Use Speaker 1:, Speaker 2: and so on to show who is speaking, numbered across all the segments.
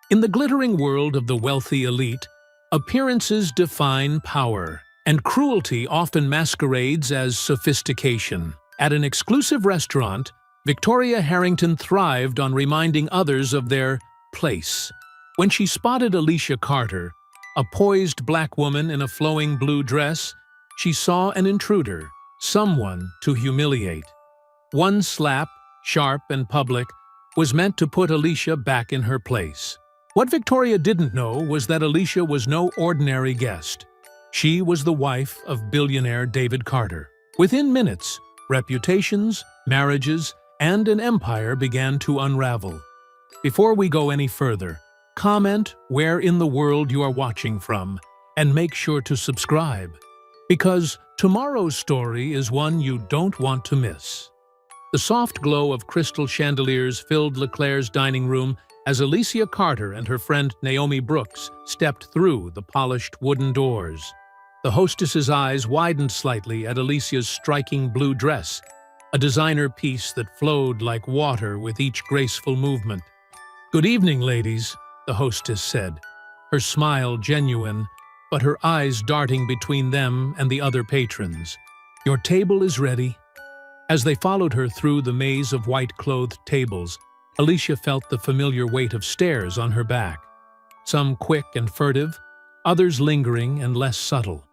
Speaker 1: In the glittering world of the wealthy elite, appearances define power, and cruelty often masquerades as sophistication. At an exclusive restaurant, Victoria Harrington thrived on reminding others of their place. When she spotted Alicia Carter, a poised black woman in a flowing blue dress, she saw an intruder, someone to humiliate. One slap, sharp and public, was meant to put Alicia back in her place. What Victoria didn't know was that Alicia was no ordinary guest. She was the wife of billionaire David Carter. Within minutes, reputations, marriages, and an empire began to unravel. Before we go any further, comment where in the world you are watching from, and make sure to subscribe, because tomorrow's story is one you don't want to miss. The soft glow of crystal chandeliers filled Leclerc's dining room as Alicia Carter and her friend Naomi Brooks stepped through the polished wooden doors. The hostess's eyes widened slightly at Alicia's striking blue dress, a designer piece that flowed like water with each graceful movement. "Good evening, ladies," the hostess said, her smile genuine, but her eyes darting between them and the other patrons. "Your table is ready." As they followed her through the maze of white-clothed tables, Alicia felt the familiar weight of stares on her back. Some quick and furtive, others lingering and less subtle.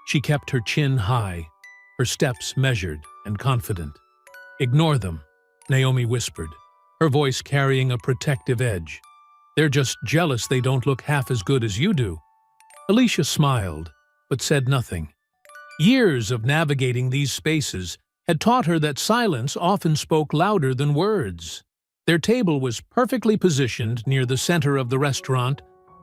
Speaker 1: She kept her chin high, her steps measured and confident. "Ignore them," Naomi whispered, her voice carrying a protective edge. "They're just jealous they don't look half as good as you do." Alicia smiled, but said nothing. Years of navigating these spaces had taught her that silence often spoke louder than words. Their table was perfectly positioned near the center of the restaurant,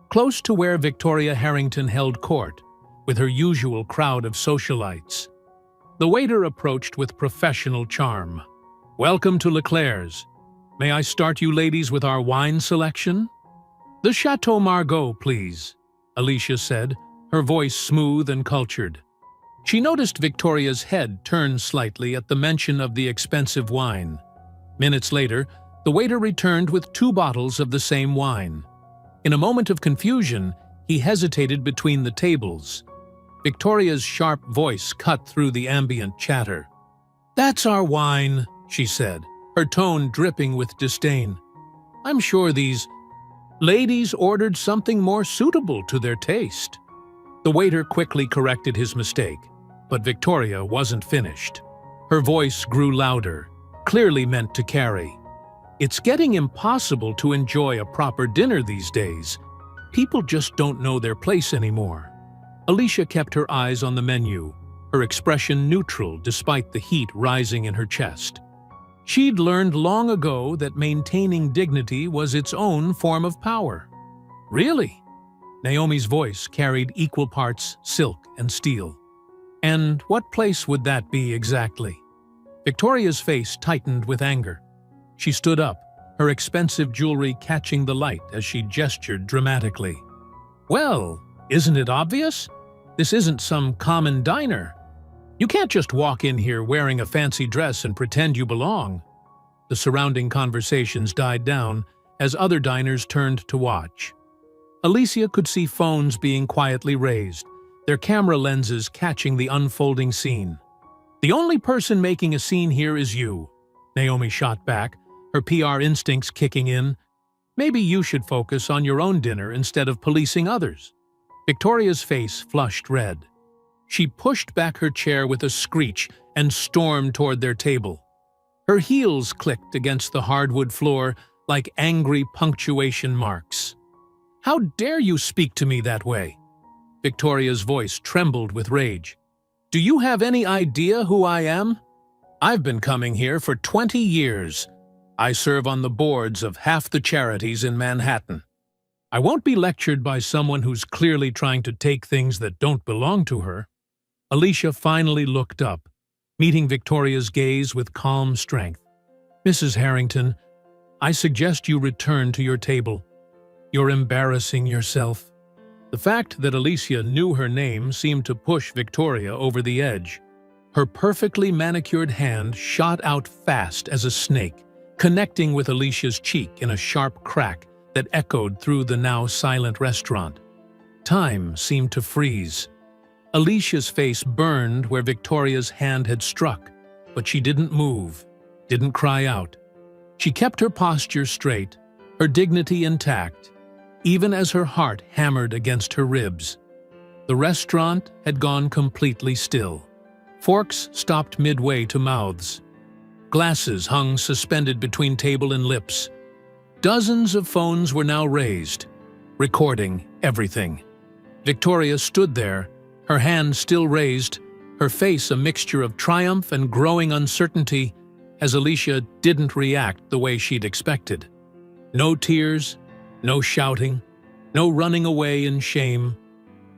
Speaker 1: close to where Victoria Harrington held court, with her usual crowd of socialites. The waiter approached with professional charm. "Welcome to Leclerc's. May I start you ladies with our wine selection?" "The Chateau Margaux, please," Alicia said, her voice smooth and cultured. She noticed Victoria's head turn slightly at the mention of the expensive wine. Minutes later, the waiter returned with 2 bottles of the same wine. In a moment of confusion, he hesitated between the tables. Victoria's sharp voice cut through the ambient chatter. "That's our wine," she said, her tone dripping with disdain. "I'm sure these ladies ordered something more suitable to their taste." The waiter quickly corrected his mistake, but Victoria wasn't finished. Her voice grew louder, clearly meant to carry. "It's getting impossible to enjoy a proper dinner these days. People just don't know their place anymore." Alicia kept her eyes on the menu, her expression neutral despite the heat rising in her chest. She'd learned long ago that maintaining dignity was its own form of power. "Really?" Naomi's voice carried equal parts silk and steel. "And what place would that be exactly?" Victoria's face tightened with anger. She stood up, her expensive jewelry catching the light as she gestured dramatically. "Well, isn't it obvious? This isn't some common diner. You can't just walk in here wearing a fancy dress and pretend you belong." The surrounding conversations died down as other diners turned to watch. Alicia could see phones being quietly raised, their camera lenses catching the unfolding scene. "The only person making a scene here is you," Naomi shot back, her PR instincts kicking in. "Maybe you should focus on your own dinner instead of policing others." Victoria's face flushed red. She pushed back her chair with a screech and stormed toward their table. Her heels clicked against the hardwood floor like angry punctuation marks. "How dare you speak to me that way?" Victoria's voice trembled with rage. "Do you have any idea who I am? I've been coming here for 20 years. I serve on the boards of half the charities in Manhattan. I won't be lectured by someone who's clearly trying to take things that don't belong to her." Alicia finally looked up, meeting Victoria's gaze with calm strength. "Mrs. Harrington, I suggest you return to your table. You're embarrassing yourself." The fact that Alicia knew her name seemed to push Victoria over the edge. Her perfectly manicured hand shot out fast as a snake, connecting with Alicia's cheek in a sharp crack that echoed through the now silent restaurant. Time seemed to freeze. Alicia's face burned where Victoria's hand had struck, but she didn't move, didn't cry out. She kept her posture straight, her dignity intact, even as her heart hammered against her ribs. The restaurant had gone completely still. Forks stopped midway to mouths. Glasses hung suspended between table and lips. Dozens of phones were now raised, recording everything. Victoria stood there, her hand still raised, her face a mixture of triumph and growing uncertainty as Alicia didn't react the way she'd expected. No tears, no shouting, no running away in shame,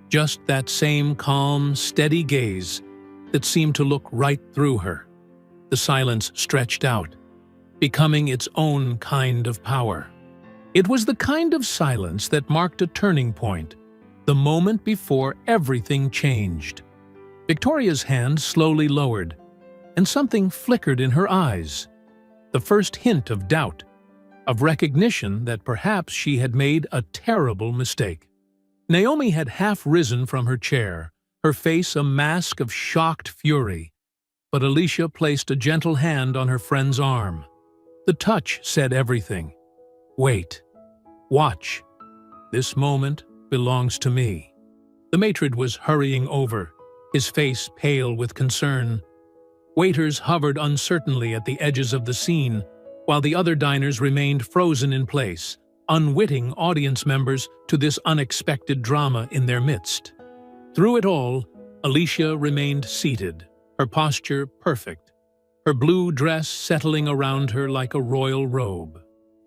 Speaker 1: just that same calm, steady gaze that seemed to look right through her. The silence stretched out, becoming its own kind of power. It was the kind of silence that marked a turning point, the moment before everything changed. Victoria's hand slowly lowered, and something flickered in her eyes. The first hint of doubt, of recognition that perhaps she had made a terrible mistake. Naomi had half risen from her chair, her face a mask of shocked fury, but Alicia placed a gentle hand on her friend's arm. The touch said everything. Wait. Watch. This moment belongs to me. The maitre was hurrying over, his face pale with concern. Waiters hovered uncertainly at the edges of the scene, while the other diners remained frozen in place, unwitting audience members to this unexpected drama in their midst. Through it all, Alicia remained seated, her posture perfect, her blue dress settling around her like a royal robe.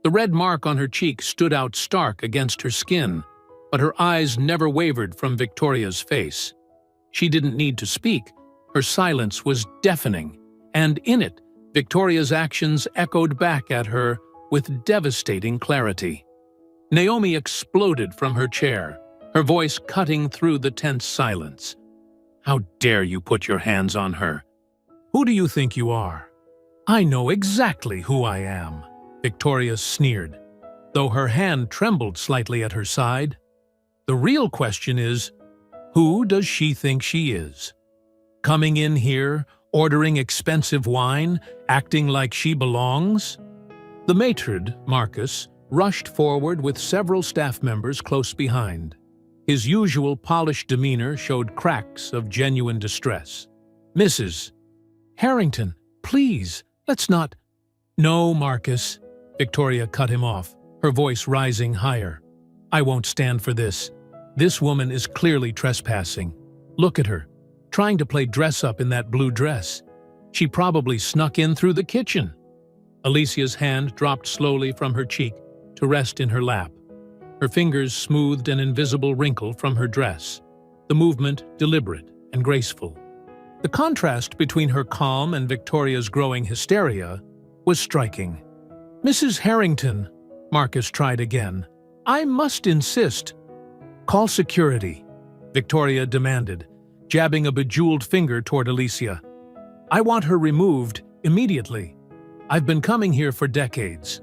Speaker 1: The red mark on her cheek stood out stark against her skin, but her eyes never wavered from Victoria's face. She didn't need to speak. Her silence was deafening, and in it, Victoria's actions echoed back at her with devastating clarity. Naomi exploded from her chair, her voice cutting through the tense silence. How dare you put your hands on her? Who do you think you are? I know exactly who I am, Victoria sneered, though her hand trembled slightly at her side. The real question is, who does she think she is? Coming in here, ordering expensive wine, acting like she belongs? The maitre, Marcus, rushed forward with several staff members close behind. His usual polished demeanor showed cracks of genuine distress. Mrs. Harrington, please, let's not— No, Marcus, Victoria cut him off, her voice rising higher. I won't stand for this. This woman is clearly trespassing. Look at her, trying to play dress-up in that blue dress. She probably snuck in through the kitchen. Alicia's hand dropped slowly from her cheek to rest in her lap. Her fingers smoothed an invisible wrinkle from her dress, the movement deliberate and graceful. The contrast between her calm and Victoria's growing hysteria was striking. Mrs. Harrington, Marcus tried again. I must insist. Call security, Victoria demanded, jabbing a bejeweled finger toward Alicia. I want her removed immediately. I've been coming here for decades.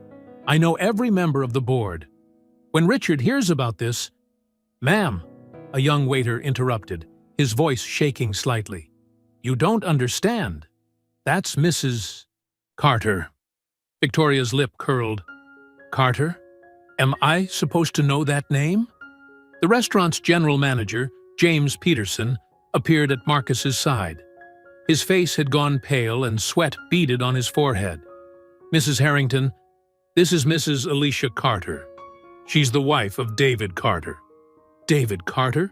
Speaker 1: I know every member of the board. When Richard hears about this— Ma'am, a young waiter interrupted, his voice shaking slightly. You don't understand. That's Mrs. Carter. Victoria's lip curled. Carter? Am I supposed to know that name? The restaurant's general manager, James Peterson, appeared at Marcus's side. His face had gone pale and sweat beaded on his forehead. Mrs. Harrington, this is Mrs. Alicia Carter. She's the wife of David Carter. David Carter?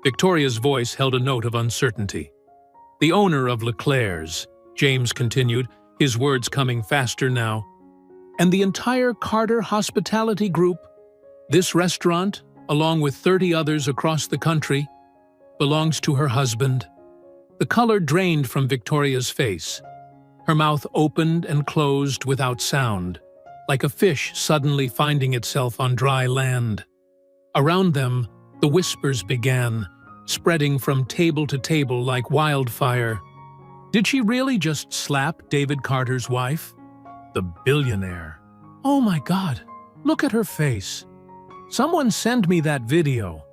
Speaker 1: Victoria's voice held a note of uncertainty. The owner of Leclerc's, James continued, his words coming faster now. And the entire Carter Hospitality Group, this restaurant, along with 30 others across the country, belongs to her husband. The color drained from Victoria's face. Her mouth opened and closed without sound, like a fish suddenly finding itself on dry land. Around them, the whispers began, spreading from table to table like wildfire. Did she really just slap David Carter's wife? The billionaire. Oh my God, Look at her face. Someone send me that video.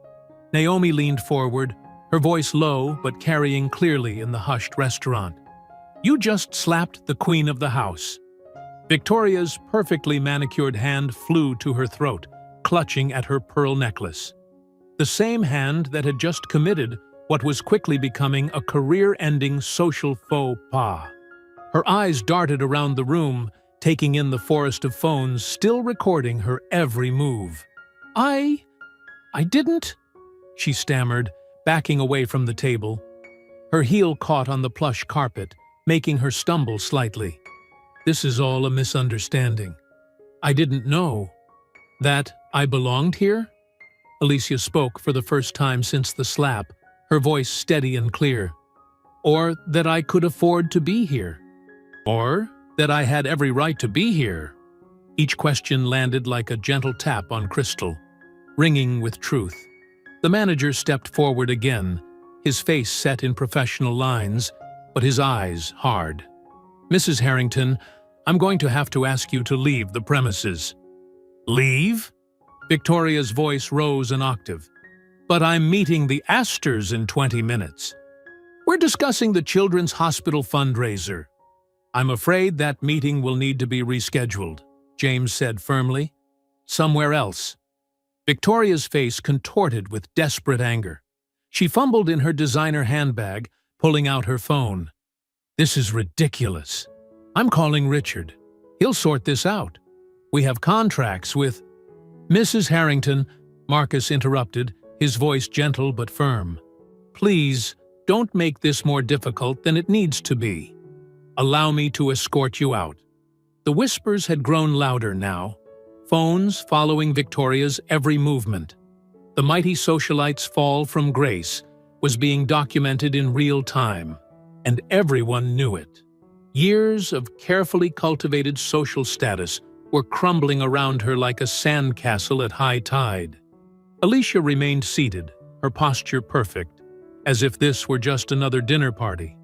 Speaker 1: Naomi leaned forward, her voice low but carrying clearly in the hushed restaurant. You just slapped the queen of the house. Victoria's perfectly manicured hand flew to her throat, clutching at her pearl necklace. The same hand that had just committed what was quickly becoming a career-ending social faux pas. Her eyes darted around the room, taking in the forest of phones, still recording her every move. I didn't, she stammered, backing away from the table. Her heel caught on the plush carpet, making her stumble slightly. This is all a misunderstanding. I didn't know. That I belonged here? Alicia spoke for the first time since the slap, her voice steady and clear. Or that I could afford to be here. Or that I had every right to be here. Each question landed like a gentle tap on crystal, ringing with truth. The manager stepped forward again, his face set in professional lines, but his eyes hard. Mrs. Harrington, I'm going to have to ask you to leave the premises. Leave? Victoria's voice rose an octave. But I'm meeting the Astors in 20 minutes. We're discussing the Children's Hospital fundraiser. I'm afraid that meeting will need to be rescheduled, James said firmly. Somewhere else. Victoria's face contorted with desperate anger. She fumbled in her designer handbag, pulling out her phone. This is ridiculous. I'm calling Richard. He'll sort this out. We have contracts with... Mrs. Harrington, Marcus interrupted, his voice gentle but firm. Please, don't make this more difficult than it needs to be. Allow me to escort you out. The whispers had grown louder now, phones following Victoria's every movement. The mighty socialite's fall from grace was being documented in real time, and everyone knew it. Years of carefully cultivated social status were crumbling around her like a sandcastle at high tide. Alicia remained seated, her posture perfect, as if this were just another dinner party.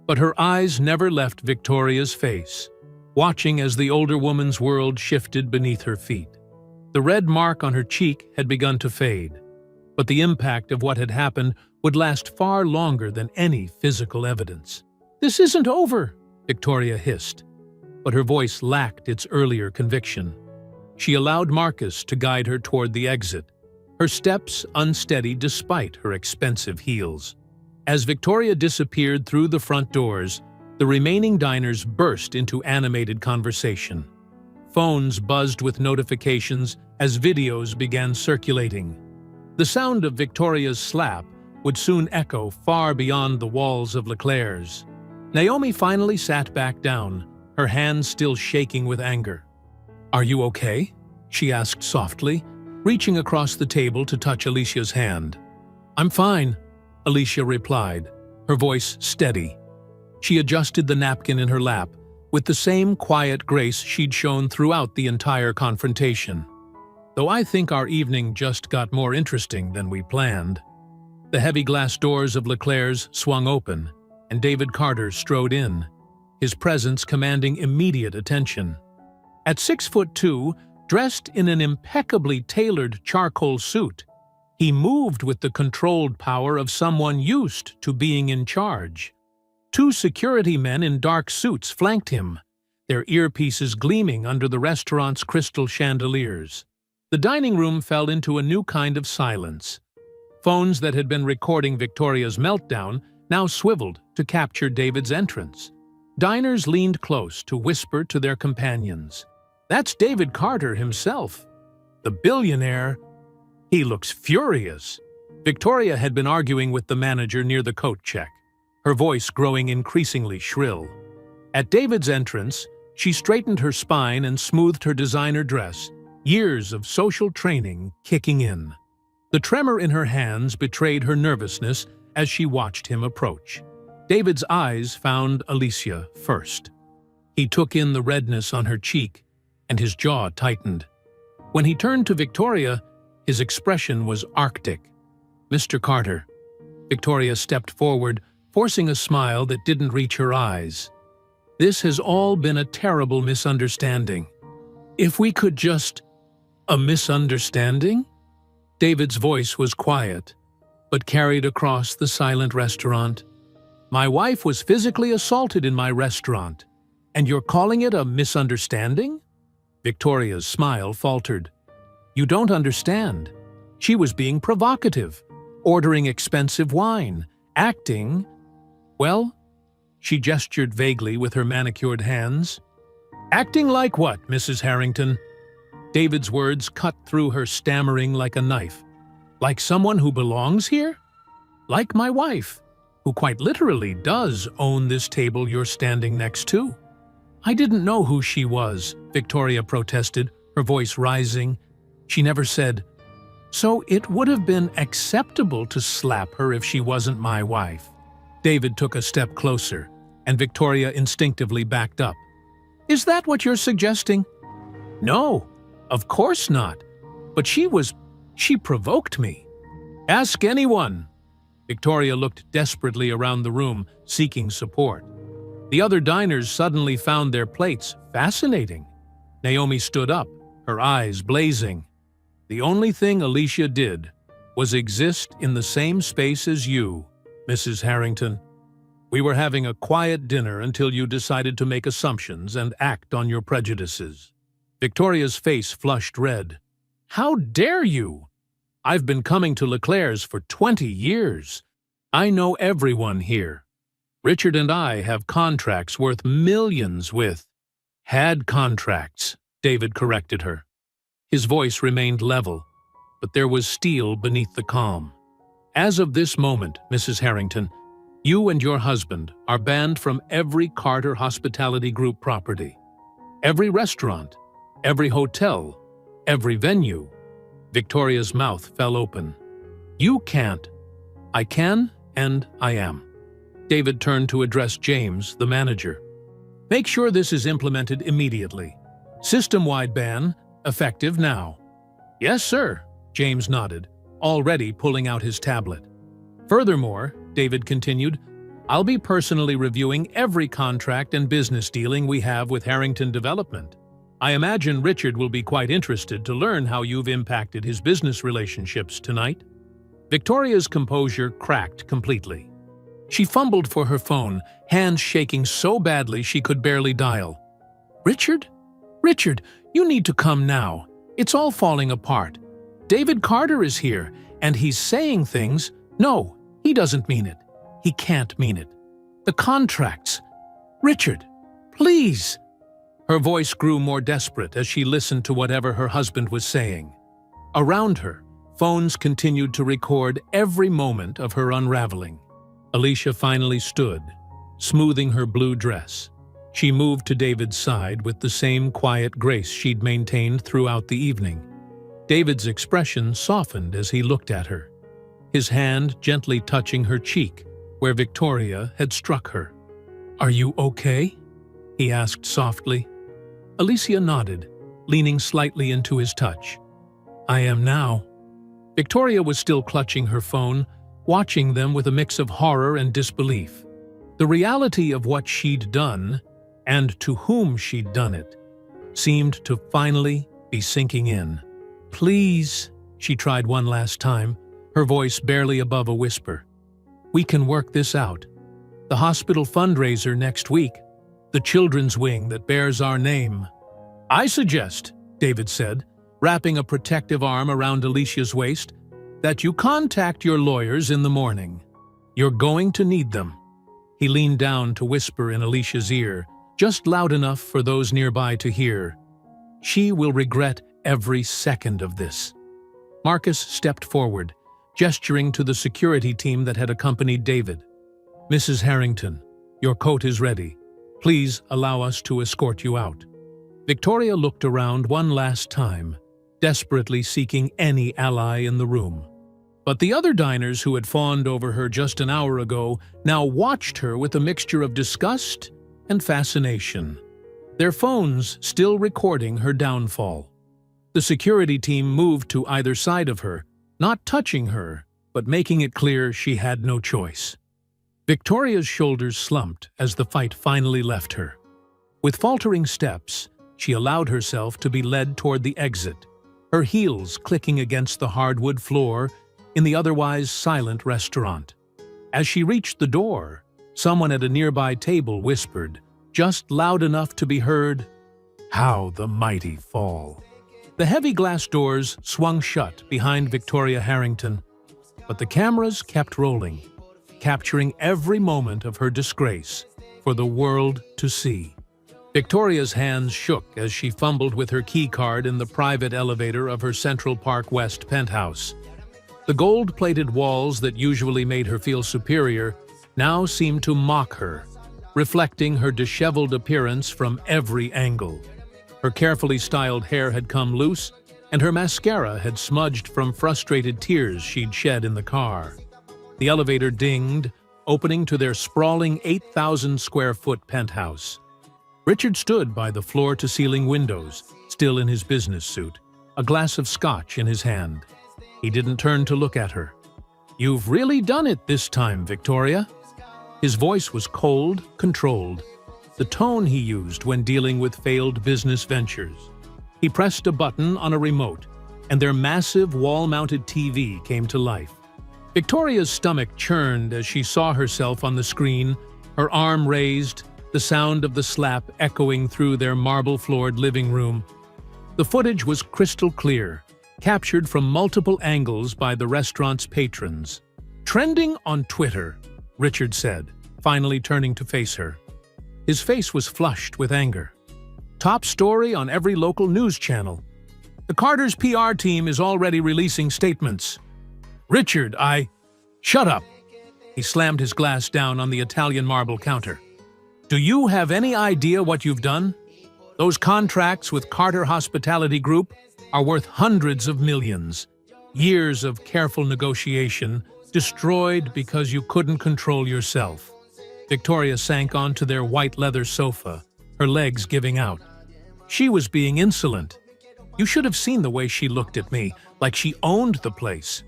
Speaker 1: But her eyes never left Victoria's face, watching as the older woman's world shifted beneath her feet. The red mark on her cheek had begun to fade, but the impact of what had happened would last far longer than any physical evidence. This isn't over, Victoria hissed, but her voice lacked its earlier conviction. She allowed Marcus to guide her toward the exit, her steps unsteady despite her expensive heels. As Victoria disappeared through the front doors, the remaining diners burst into animated conversation. Phones buzzed with notifications as videos began circulating. The sound of Victoria's slap would soon echo far beyond the walls of Leclerc's. Naomi finally sat back down, her hands still shaking with anger. Are you okay? She asked softly, reaching across the table to touch Alicia's hand. I'm fine, Alicia replied, her voice steady. She adjusted the napkin in her lap, with the same quiet grace she'd shown throughout the entire confrontation. Though I think our evening just got more interesting than we planned. The heavy glass doors of Leclerc's swung open, and David Carter strode in, his presence commanding immediate attention. At 6'2", dressed in an impeccably tailored charcoal suit, he moved with the controlled power of someone used to being in charge. Two security men in dark suits flanked him, their earpieces gleaming under the restaurant's crystal chandeliers. The dining room fell into a new kind of silence. Phones that had been recording Victoria's meltdown now swiveled to capture David's entrance. Diners leaned close to whisper to their companions. That's David Carter himself, the billionaire. He looks furious. Victoria had been arguing with the manager near the coat check, her voice growing increasingly shrill. At David's entrance, she straightened her spine and smoothed her designer dress, years of social training kicking in. The tremor in her hands betrayed her nervousness as she watched him approach. David's eyes found Alicia first. He took in the redness on her cheek, and his jaw tightened. When he turned to Victoria, his expression was arctic. Mr. Carter. Victoria stepped forward, forcing a smile that didn't reach her eyes. This has all been a terrible misunderstanding. If we could just... A misunderstanding? David's voice was quiet, but carried across the silent restaurant. My wife was physically assaulted in my restaurant, and you're calling it a misunderstanding? Victoria's smile faltered. You don't understand. She was being provocative, ordering expensive wine, acting… Well, she gestured vaguely with her manicured hands. Acting like what, Mrs. Harrington? David's words cut through her, stammering like a knife. Like someone who belongs here? Like my wife, who quite literally does own this table you're standing next to. I didn't know who she was, Victoria protested, her voice rising. She never said, so it would have been acceptable to slap her if she wasn't my wife. David took a step closer, and Victoria instinctively backed up. Is that what you're suggesting? No, of course not. But she provoked me. Ask anyone. Victoria looked desperately around the room, seeking support. The other diners suddenly found their plates fascinating. Naomi stood up, her eyes blazing. The only thing Alicia did was exist in the same space as you, Mrs. Harrington. We were having a quiet dinner until you decided to make assumptions and act on your prejudices. Victoria's face flushed red. How dare you? I've been coming to Leclerc's for 20 years. I know everyone here. Richard and I have contracts worth millions with… Had contracts, David corrected her. His voice remained level, but there was steel beneath the calm. As of this moment, Mrs. Harrington, you and your husband are banned from every Carter Hospitality Group property. Every restaurant, every hotel, every venue. Victoria's mouth fell open. You can't. I can, and I am. David turned to address James, the manager. Make sure this is implemented immediately. System-wide ban, effective now. Yes, sir, James nodded, already pulling out his tablet. Furthermore, David continued, I'll be personally reviewing every contract and business dealing we have with Harrington Development. I imagine Richard will be quite interested to learn how you've impacted his business relationships tonight. Victoria's composure cracked completely. She fumbled for her phone, hands shaking so badly she could barely dial. Richard? Richard, you need to come now. It's all falling apart. David Carter is here, and he's saying things… No, he doesn't mean it. He can't mean it. The contracts… Richard, please! Her voice grew more desperate as she listened to whatever her husband was saying. Around her, phones continued to record every moment of her unraveling. Alicia finally stood, smoothing her blue dress. She moved to David's side with the same quiet grace she'd maintained throughout the evening. David's expression softened as he looked at her, his hand gently touching her cheek where Victoria had struck her. Are you okay? He asked softly. Alicia nodded, leaning slightly into his touch. I am now. Victoria was still clutching her phone, watching them with a mix of horror and disbelief. The reality of what she'd done, and to whom she'd done it, seemed to finally be sinking in. Please, she tried one last time, her voice barely above a whisper. We can work this out. The hospital fundraiser next week, the children's wing that bears our name. I suggest, David said, wrapping a protective arm around Alicia's waist, that you contact your lawyers in the morning. You're going to need them. He leaned down to whisper in Alicia's ear, just loud enough for those nearby to hear. She will regret every second of this. Marcus stepped forward, gesturing to the security team that had accompanied David. Mrs. Harrington, your coat is ready. Please allow us to escort you out. Victoria looked around one last time, desperately seeking any ally in the room. But the other diners who had fawned over her just an hour ago now watched her with a mixture of disgust and fascination, their phones still recording her downfall. The security team moved to either side of her, not touching her, but making it clear she had no choice. Victoria's shoulders slumped as the fight finally left her. With faltering steps, she allowed herself to be led toward the exit, her heels clicking against the hardwood floor in the otherwise silent restaurant. As she reached the door, someone at a nearby table whispered, just loud enough to be heard, "How the mighty fall." The heavy glass doors swung shut behind Victoria Harrington, but the cameras kept rolling, capturing every moment of her disgrace for the world to see. Victoria's hands shook as she fumbled with her keycard in the private elevator of her Central Park West penthouse. The gold-plated walls that usually made her feel superior now seemed to mock her, reflecting her disheveled appearance from every angle. Her carefully styled hair had come loose, and her mascara had smudged from frustrated tears she'd shed in the car. The elevator dinged, opening to their sprawling 8,000-square-foot penthouse. Richard stood by the floor-to-ceiling windows, still in his business suit, a glass of scotch in his hand. He didn't turn to look at her. "You've really done it this time, Victoria." His voice was cold, controlled, the tone he used when dealing with failed business ventures. He pressed a button on a remote, and their massive wall-mounted TV came to life. Victoria's stomach churned as she saw herself on the screen, her arm raised, the sound of the slap echoing through their marble-floored living room. The footage was crystal clear, captured from multiple angles by the restaurant's patrons. "Trending on Twitter," Richard said, finally turning to face her. His face was flushed with anger. "Top story on every local news channel. The Carter's PR team is already releasing statements." "Richard, Shut up!" He slammed his glass down on the Italian marble counter. "Do you have any idea what you've done? Those contracts with Carter Hospitality Group are worth hundreds of millions. Years of careful negotiation destroyed because you couldn't control yourself." Victoria sank onto their white leather sofa, her legs giving out. She was being insolent. You should have seen the way she looked at me, like she owned the place.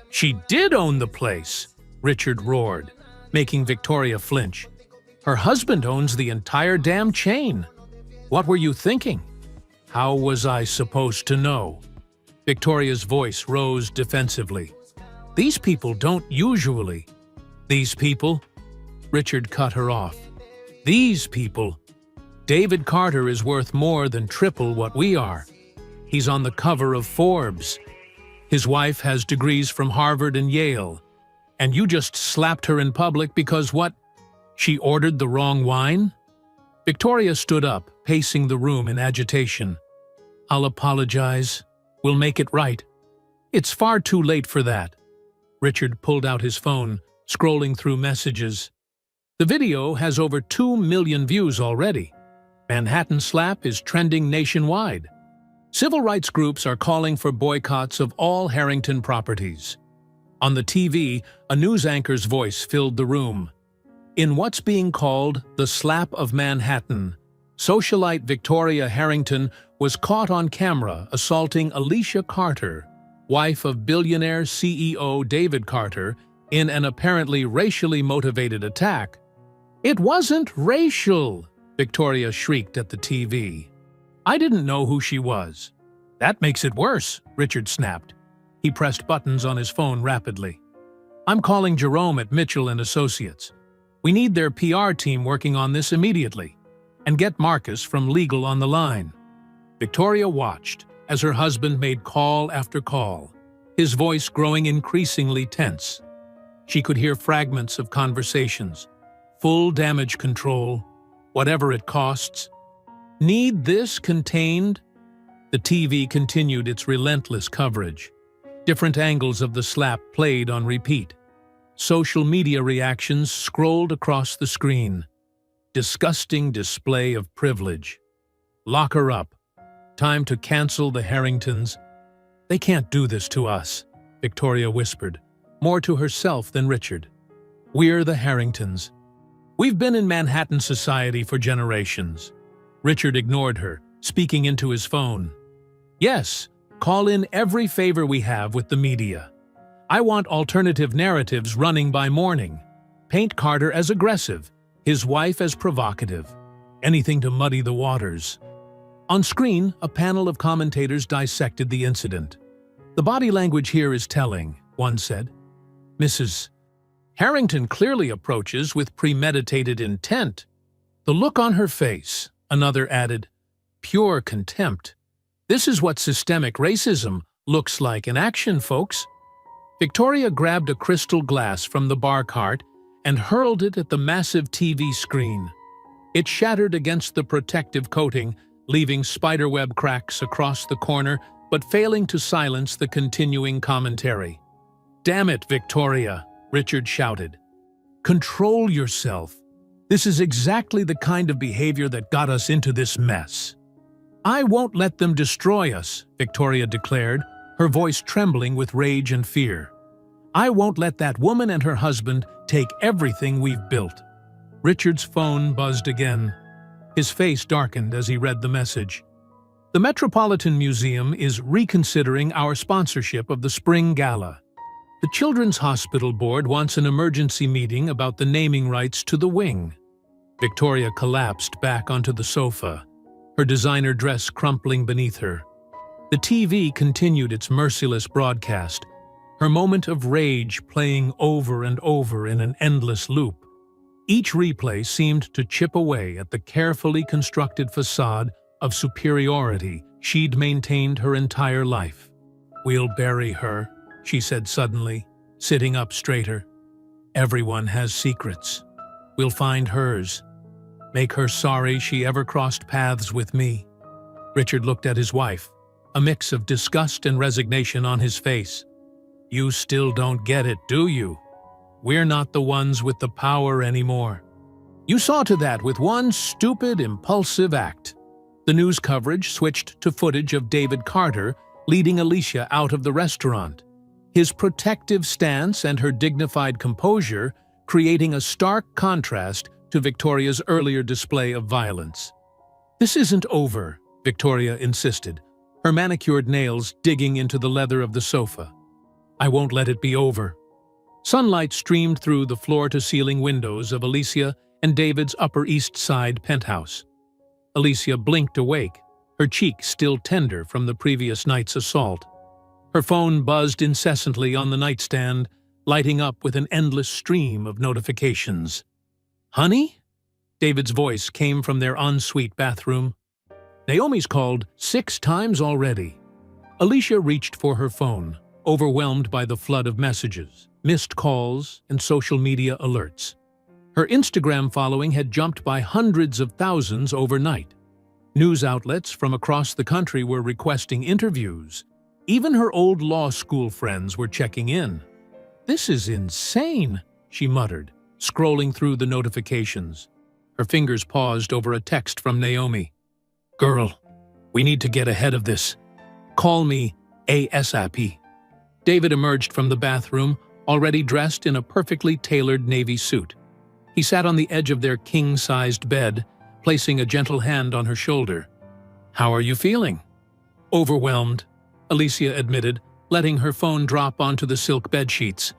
Speaker 1: "She did own the place," Richard roared, making Victoria flinch. "Her husband owns the entire damn chain. What were you thinking?" "How was I supposed to know?" Victoria's voice rose defensively. "These people don't usually." "These people?" Richard cut her off. "These people? David Carter is worth more than triple what we are. He's on the cover of Forbes. His wife has degrees from Harvard and Yale. And you just slapped her in public because what? She ordered the wrong wine?" Victoria stood up, pacing the room in agitation. "I'll apologize. We'll make it right." "It's far too late for that." Richard pulled out his phone, scrolling through messages. "The video has over 2 million views already. Manhattan Slap is trending nationwide. Civil rights groups are calling for boycotts of all Harrington properties." On the TV, a news anchor's voice filled the room. "In what's being called the Slap of Manhattan, socialite Victoria Harrington was caught on camera assaulting Alicia Carter, wife of billionaire CEO David Carter, in an apparently racially motivated attack." "It wasn't racial!" Victoria shrieked at the TV. "I didn't know who she was." "That makes it worse," Richard snapped. He pressed buttons on his phone rapidly. "I'm calling Jerome at Mitchell & Associates. We need their PR team working on this immediately. And get Marcus from legal on the line." Victoria watched as her husband made call after call, his voice growing increasingly tense. She could hear fragments of conversations. "Full damage control, whatever it costs. Need this contained?" The TV continued its relentless coverage. Different angles of the slap played on repeat. Social media reactions scrolled across the screen. Disgusting display of privilege. "Lock her up. Time to cancel the Harringtons." "They can't do this to us," Victoria whispered, more to herself than Richard. "We're the Harringtons. We've been in Manhattan society for generations." Richard ignored her, speaking into his phone. "Yes, call in every favor we have with the media. I want alternative narratives running by morning. Paint Carter as aggressive, his wife as provocative. Anything to muddy the waters." On screen, a panel of commentators dissected the incident. "The body language here is telling," one said. "Mrs. Harrington clearly approaches with premeditated intent. The look on her face," another added. "Pure contempt. This is what systemic racism looks like in action, folks." Victoria grabbed a crystal glass from the bar cart and hurled it at the massive TV screen. It shattered against the protective coating, leaving spiderweb cracks across the corner, but failing to silence the continuing commentary. "Damn it, Victoria," Richard shouted. "Control yourself. This is exactly the kind of behavior that got us into this mess." "I won't let them destroy us," Victoria declared, her voice trembling with rage and fear. "I won't let that woman and her husband take everything we've built." Richard's phone buzzed again. His face darkened as he read the message. "The Metropolitan Museum is reconsidering our sponsorship of the Spring Gala. The Children's Hospital Board wants an emergency meeting about the naming rights to the wing." Victoria collapsed back onto the sofa, her designer dress crumpling beneath her. The TV continued its merciless broadcast, her moment of rage playing over and over in an endless loop. Each replay seemed to chip away at the carefully constructed facade of superiority she'd maintained her entire life. "We'll bury her," she said suddenly, sitting up straighter. "Everyone has secrets. We'll find hers. Make her sorry she ever crossed paths with me." Richard looked at his wife, a mix of disgust and resignation on his face. "You still don't get it, do you? We're not the ones with the power anymore. You saw to that with one stupid, impulsive act." The news coverage switched to footage of David Carter leading Alicia out of the restaurant, his protective stance and her dignified composure creating a stark contrast to Victoria's earlier display of violence. "This isn't over," Victoria insisted, her manicured nails digging into the leather of the sofa. "I won't let it be over." Sunlight streamed through the floor-to-ceiling windows of Alicia and David's Upper East Side penthouse. Alicia blinked awake, her cheek still tender from the previous night's assault. Her phone buzzed incessantly on the nightstand, lighting up with an endless stream of notifications. "Honey?" David's voice came from their ensuite bathroom. "Naomi's called 6 times already." Alicia reached for her phone, overwhelmed by the flood of messages, missed calls, and social media alerts. Her Instagram following had jumped by hundreds of thousands overnight. News outlets from across the country were requesting interviews. Even her old law school friends were checking in. "This is insane," she muttered, scrolling through the notifications. Her fingers paused over a text from Naomi. "Girl, we need to get ahead of this. Call me ASAP." David emerged from the bathroom, already dressed in a perfectly tailored navy suit. He sat on the edge of their king-sized bed, placing a gentle hand on her shoulder. "How are you feeling?" "Overwhelmed," Alicia admitted, letting her phone drop onto the silk bedsheets.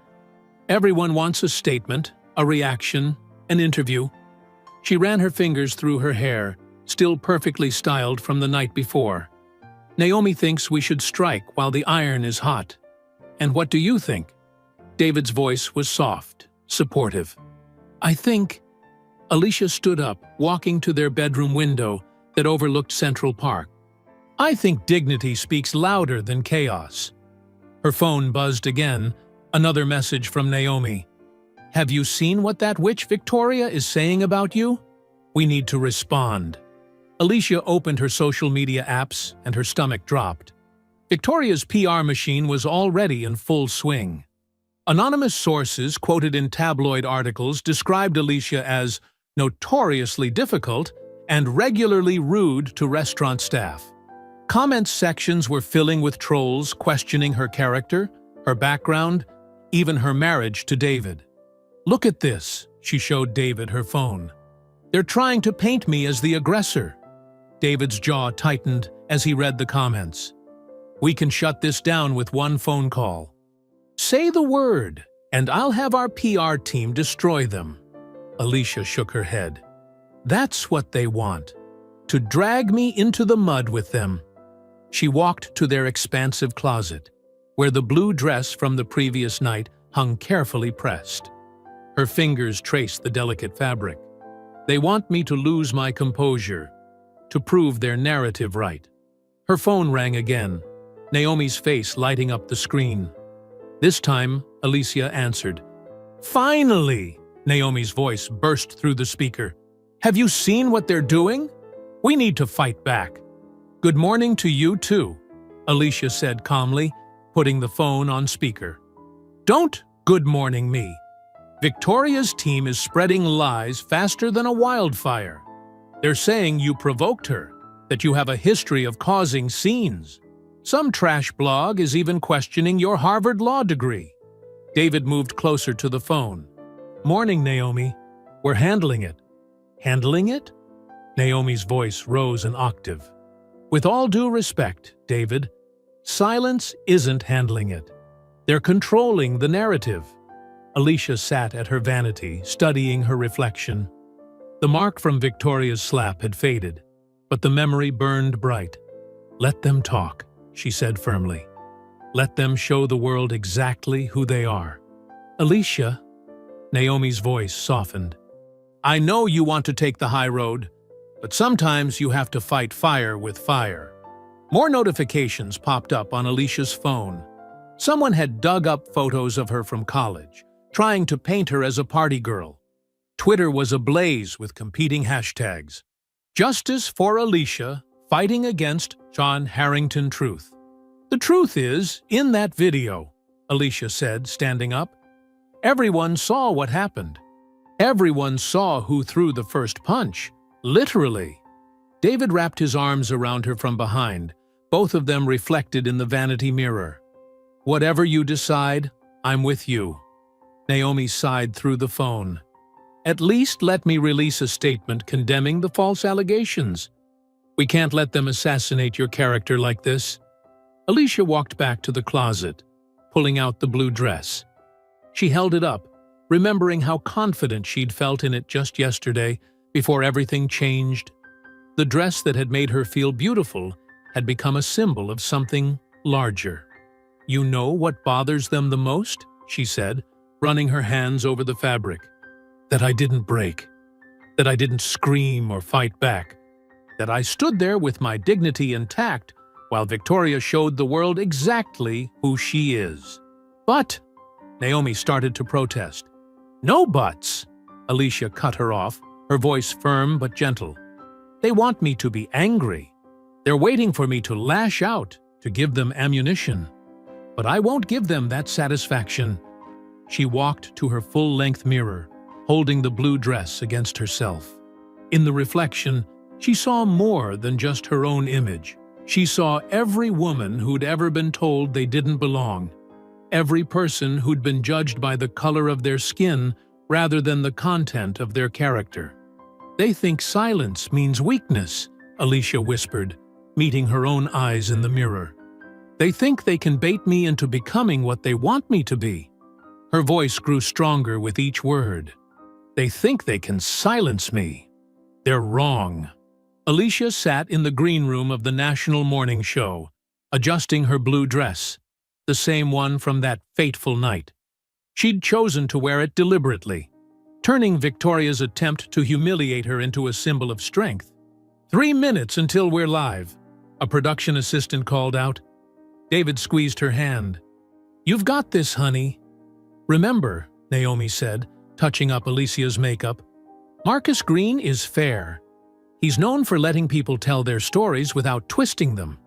Speaker 1: "Everyone wants a statement, a reaction, an interview." She ran her fingers through her hair, still perfectly styled from the night before. "Naomi thinks we should strike while the iron is hot. And what do you think?" David's voice was soft, supportive. "I think—" Alicia stood up, walking to their bedroom window that overlooked Central Park. "I think dignity speaks louder than chaos." Her phone buzzed again, another message from Naomi. "Have you seen what that witch Victoria is saying about you? We need to respond." Alicia opened her social media apps and her stomach dropped. Victoria's PR machine was already in full swing. Anonymous sources quoted in tabloid articles described Alicia as notoriously difficult and regularly rude to restaurant staff. Comment sections were filling with trolls questioning her character, her background, even her marriage to David. "Look at this," she showed David her phone. "They're trying to paint me as the aggressor." David's jaw tightened as he read the comments. "We can shut this down with one phone call. Say the word, and I'll have our PR team destroy them." Alicia shook her head. "That's what they want. to drag me into the mud with them. She walked to their expansive closet, where the blue dress from the previous night hung carefully pressed. Her fingers traced the delicate fabric. They want me to lose my composure, to prove their narrative right. Her phone rang again, Naomi's face lighting up the screen. This time, Alicia answered. "Finally!" Naomi's voice burst through the speaker. "Have you seen what they're doing? We need to fight back." "Good morning to you too," Alicia said calmly, putting the phone on speaker. "Don't good morning me. Victoria's team is spreading lies faster than a wildfire. They're saying you provoked her, that you have a history of causing scenes. Some trash blog is even questioning your Harvard law degree." David moved closer to the phone. "Morning, Naomi. We're handling it." "Handling it?" Naomi's voice rose an octave. "With all due respect, David, silence isn't handling it. They're controlling the narrative." Alicia sat at her vanity, studying her reflection. The mark from Victoria's slap had faded, but the memory burned bright. "Let them talk," she said firmly. "Let them show the world exactly who they are." "Alicia," Naomi's voice softened. "I know you want to take the high road, but sometimes you have to fight fire with fire." More notifications popped up on Alicia's phone. Someone had dug up photos of her from college, trying to paint her as a party girl. Twitter was ablaze with competing hashtags. "Justice for Alicia, fighting against John Harrington Truth." "The truth is, in that video," Alicia said, standing up. "Everyone saw what happened. Everyone saw who threw the first punch, literally." David wrapped his arms around her from behind, both of them reflected in the vanity mirror. "Whatever you decide, I'm with you." Naomi sighed through the phone. "At least let me release a statement condemning the false allegations. We can't let them assassinate your character like this." Alicia walked back to the closet, pulling out the blue dress. She held it up, remembering how confident she'd felt in it just yesterday, before everything changed. The dress that had made her feel beautiful had become a symbol of something larger. "You know what bothers them the most?" she said, running her hands over the fabric. "That I didn't break. That I didn't scream or fight back. That I stood there with my dignity intact while Victoria showed the world exactly who she is." "But," Naomi started to protest. "No buts," Alicia cut her off, her voice firm but gentle. "They want me to be angry. They're waiting for me to lash out, to give them ammunition. But I won't give them that satisfaction." She walked to her full-length mirror, holding the blue dress against herself. In the reflection, she saw more than just her own image. She saw every woman who'd ever been told they didn't belong, every person who'd been judged by the color of their skin rather than the content of their character. "They think silence means weakness," Alicia whispered, meeting her own eyes in the mirror. "They think they can bait me into becoming what they want me to be." Her voice grew stronger with each word. "They think they can silence me. They're wrong." Alicia sat in the green room of the national morning show, adjusting her blue dress, the same one from that fateful night. She'd chosen to wear it deliberately, turning Victoria's attempt to humiliate her into a symbol of strength. "3 minutes until we're live," a production assistant called out. David squeezed her hand. "You've got this, honey." "Remember," Naomi said, touching up Alicia's makeup, "Marcus Green is fair. He's known for letting people tell their stories without twisting them."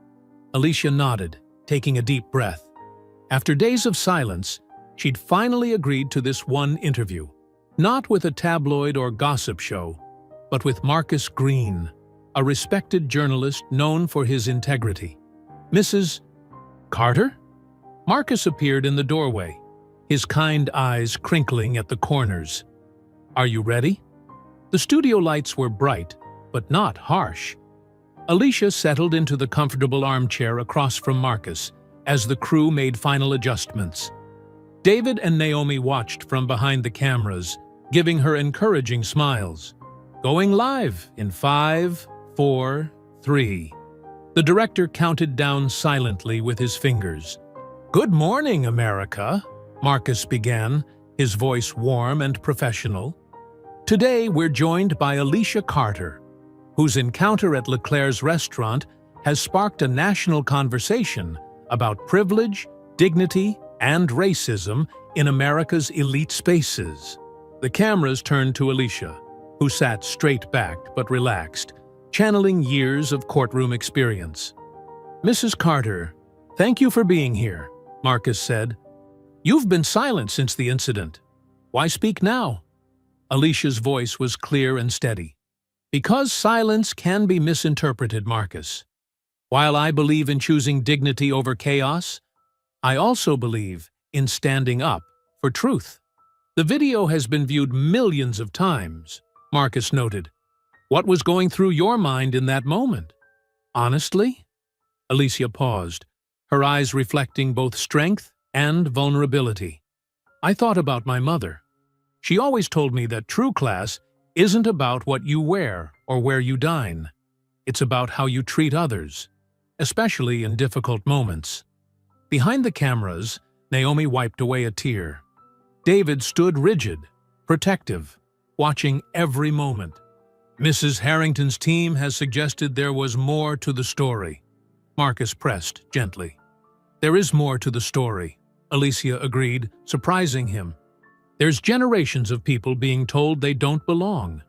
Speaker 1: Alicia nodded, taking a deep breath. After days of silence, she'd finally agreed to this one interview, not with a tabloid or gossip show, but with Marcus Green, a respected journalist known for his integrity. "Mrs. Carter?" Marcus appeared in the doorway, his kind eyes crinkling at the corners. "Are you ready?" The studio lights were bright, but not harsh. Alicia settled into the comfortable armchair across from Marcus as the crew made final adjustments. David and Naomi watched from behind the cameras, giving her encouraging smiles. "Going live in 5, 4, 3. The director counted down silently with his fingers. "Good morning, America," Marcus began, his voice warm and professional. "Today we're joined by Alicia Carter, whose encounter at Leclerc's restaurant has sparked a national conversation about privilege, dignity, and racism in America's elite spaces." The cameras turned to Alicia, who sat straight-backed but relaxed, channeling years of courtroom experience. "Mrs. Carter, thank you for being here," Marcus said. "You've been silent since the incident. Why speak now?" Alicia's voice was clear and steady. "Because silence can be misinterpreted, Marcus. While I believe in choosing dignity over chaos, I also believe in standing up for truth." "The video has been viewed millions of times," Marcus noted. "What was going through your mind in that moment?" "Honestly?" Alicia paused, her eyes reflecting both strength and vulnerability. "I thought about my mother. She always told me that true class isn't about what you wear or where you dine. It's about how you treat others, especially in difficult moments." Behind the cameras, Naomi wiped away a tear. David stood rigid, protective, watching every moment. "Mrs. Harrington's team has suggested there was more to the story," Marcus pressed gently. "There is more to the story," Alicia agreed, surprising him. "There's generations of people being told they don't belong.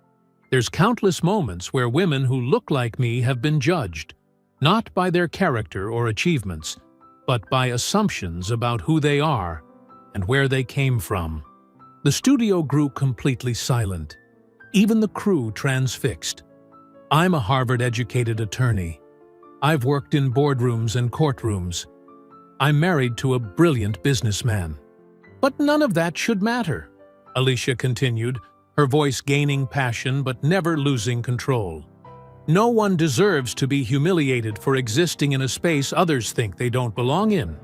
Speaker 1: There's countless moments where women who look like me have been judged, not by their character or achievements, but by assumptions about who they are and where they came from." The studio grew completely silent. Even the crew transfixed. "I'm a Harvard-educated attorney. I've worked in boardrooms and courtrooms. I'm married to a brilliant businessman. But none of that should matter," Alicia continued, her voice gaining passion but never losing control. "No one deserves to be humiliated for existing in a space others think they don't belong in."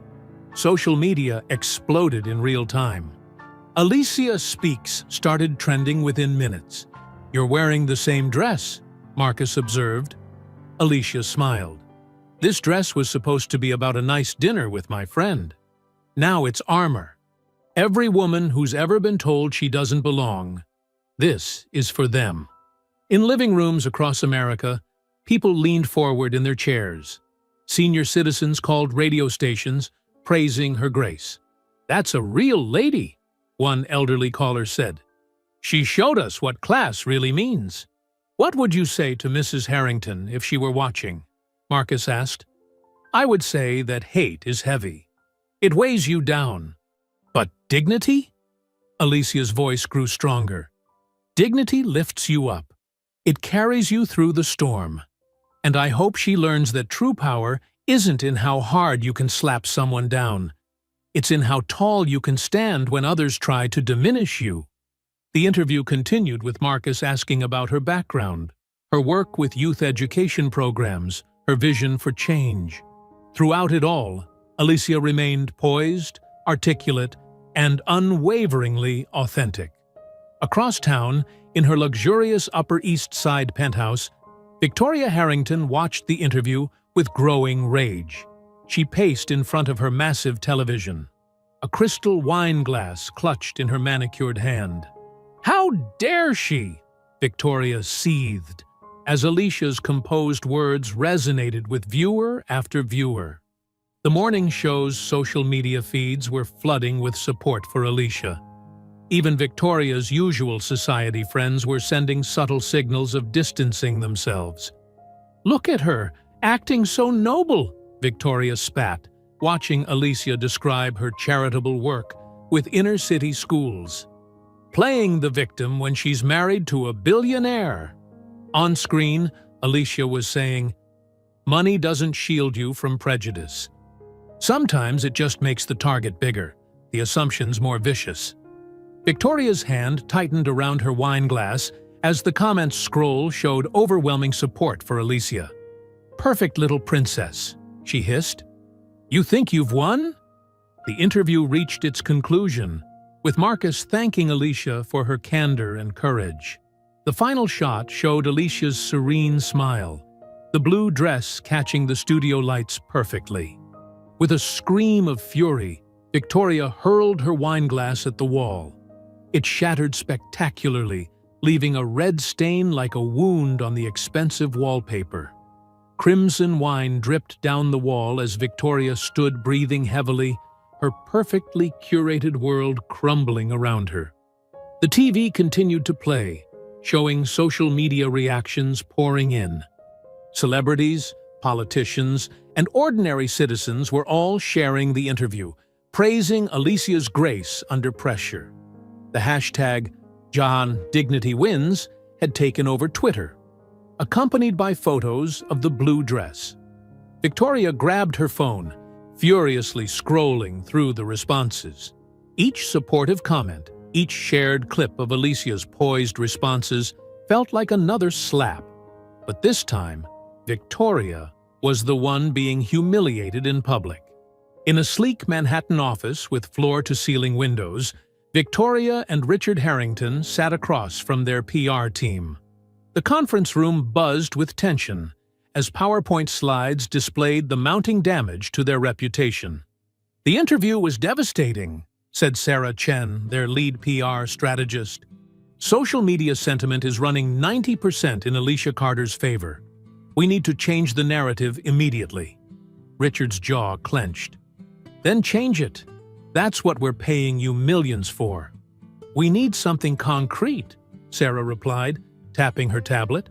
Speaker 1: Social media exploded in real time. "Alicia Speaks" started trending within minutes. "You're wearing the same dress," Marcus observed. Alicia smiled. "This dress was supposed to be about a nice dinner with my friend. Now it's armor. Every woman who's ever been told she doesn't belong, this is for them." In living rooms across America, people leaned forward in their chairs. Senior citizens called radio stations, praising her grace. "That's a real lady," one elderly caller said. "She showed us what class really means." "What would you say to Mrs. Harrington if she were watching?" Marcus asked. "I would say that hate is heavy. It weighs you down. But dignity?" Alicia's voice grew stronger. "Dignity lifts you up. It carries you through the storm. And I hope she learns that true power isn't in how hard you can slap someone down. It's in how tall you can stand when others try to diminish you." The interview continued with Marcus asking about her background, her work with youth education programs, her vision for change. Throughout it all, Alicia remained poised, articulate, and unwaveringly authentic. Across town, in her luxurious Upper East Side penthouse, Victoria Harrington watched the interview with growing rage. She paced in front of her massive television, a crystal wine glass clutched in her manicured hand. "How dare she?" Victoria seethed, as Alicia's composed words resonated with viewer after viewer. The morning show's social media feeds were flooding with support for Alicia. Even Victoria's usual society friends were sending subtle signals of distancing themselves. "Look at her, acting so noble," Victoria spat, watching Alicia describe her charitable work with inner-city schools. "Playing the victim when she's married to a billionaire." On screen, Alicia was saying, "Money doesn't shield you from prejudice. Sometimes it just makes the target bigger, the assumptions more vicious." Victoria's hand tightened around her wine glass as the comments scroll showed overwhelming support for Alicia. "Perfect little princess," she hissed. "You think you've won?" The interview reached its conclusion, with Marcus thanking Alicia for her candor and courage. The final shot showed Alicia's serene smile, the blue dress catching the studio lights perfectly. With a scream of fury, Victoria hurled her wineglass at the wall. It shattered spectacularly, leaving a red stain like a wound on the expensive wallpaper. Crimson wine dripped down the wall as Victoria stood breathing heavily, her perfectly curated world crumbling around her. The TV continued to play, showing social media reactions pouring in. Celebrities, politicians, and ordinary citizens were all sharing the interview, praising Alicia's grace under pressure. The hashtag #JohnDignityWins had taken over Twitter, accompanied by photos of the blue dress. Victoria grabbed her phone, furiously scrolling through the responses. Each supportive comment, each shared clip of Alicia's poised responses felt like another slap. But this time, Victoria was the one being humiliated in public. In a sleek Manhattan office with floor-to-ceiling windows, Victoria and Richard Harrington sat across from their PR team. The conference room buzzed with tension as PowerPoint slides displayed the mounting damage to their reputation. "The interview was devastating," said Sarah Chen, their lead PR strategist. "Social media sentiment is running 90% in Alicia Carter's favor. We need to change the narrative immediately." Richard's jaw clenched. "Then change it. That's what we're paying you millions for." "We need something concrete," Sarah replied, tapping her tablet.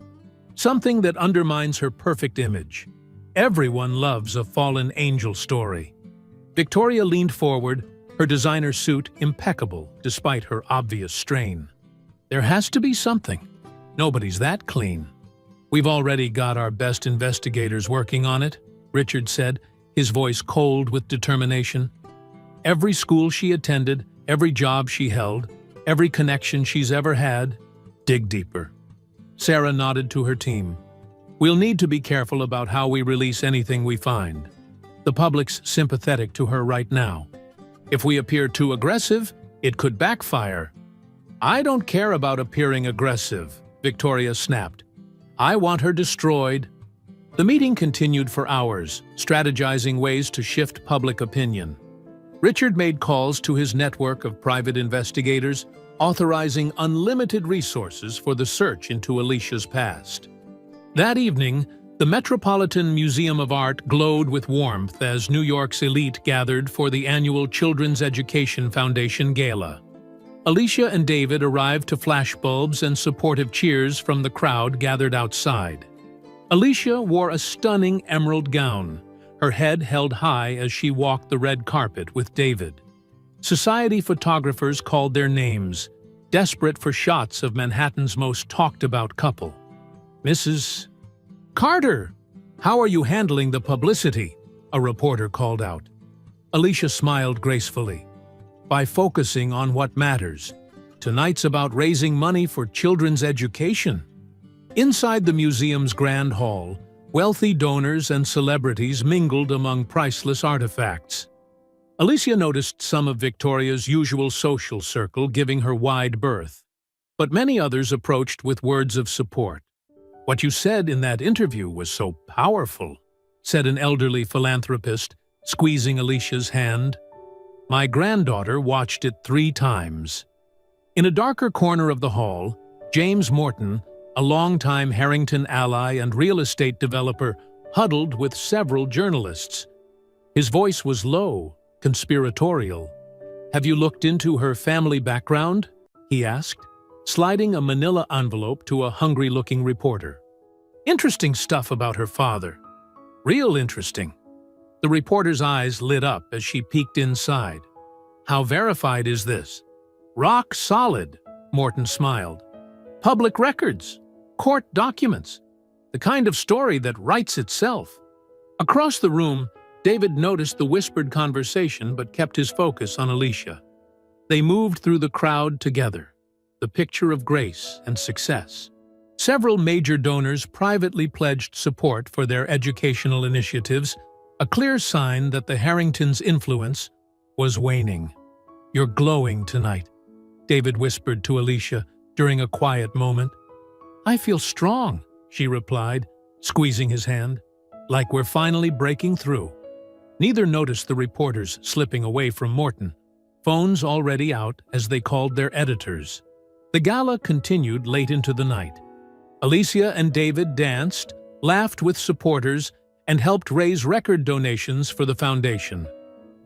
Speaker 1: "Something that undermines her perfect image. Everyone loves a fallen angel story." Victoria leaned forward, her designer suit impeccable despite her obvious strain. "There has to be something. Nobody's that clean." "We've already got our best investigators working on it," Richard said, his voice cold with determination. "Every school she attended, every job she held, every connection she's ever had, dig deeper." Sarah nodded to her team. "We'll need to be careful about how we release anything we find. The public's sympathetic to her right now. If we appear too aggressive, it could backfire." "I don't care about appearing aggressive," Victoria snapped. "I want her destroyed." The meeting continued for hours, strategizing ways to shift public opinion. Richard made calls to his network of private investigators, authorizing unlimited resources for the search into Alicia's past. That evening, the Metropolitan Museum of Art glowed with warmth as New York's elite gathered for the annual Children's Education Foundation Gala. Alicia and David arrived to flashbulbs and supportive cheers from the crowd gathered outside. Alicia wore a stunning emerald gown, her head held high as she walked the red carpet with David. Society photographers called their names, desperate for shots of Manhattan's most talked-about couple. "Mrs. Carter, how are you handling the publicity?" a reporter called out. Alicia smiled gracefully. "By focusing on what matters. Tonight's about raising money for children's education." Inside the museum's grand hall, wealthy donors and celebrities mingled among priceless artifacts. Alicia noticed some of Victoria's usual social circle giving her wide berth, but many others approached with words of support. "What you said in that interview was so powerful," said an elderly philanthropist, squeezing Alicia's hand. "My granddaughter watched it 3 times." In a darker corner of the hall, James Morton, a longtime Harrington ally and real estate developer, huddled with several journalists. His voice was low, conspiratorial. "Have you looked into her family background?" he asked, sliding a manila envelope to a hungry-looking reporter. "Interesting stuff about her father. Real interesting." The reporter's eyes lit up as she peeked inside. "How verified is this?" "Rock solid," Morton smiled. "Public records. Court documents. The kind of story that writes itself." Across the room, David noticed the whispered conversation but kept his focus on Alicia. They moved through the crowd together, the picture of grace and success. Several major donors privately pledged support for their educational initiatives, a clear sign that the Harringtons' influence was waning. "You're glowing tonight," David whispered to Alicia during a quiet moment. "I feel strong," she replied, squeezing his hand. Like we're finally breaking through. Neither noticed the reporters slipping away from Morton, phones already out as they called their editors. The gala continued late into the night. Alicia and David danced, laughed with supporters, and helped raise record donations for the foundation.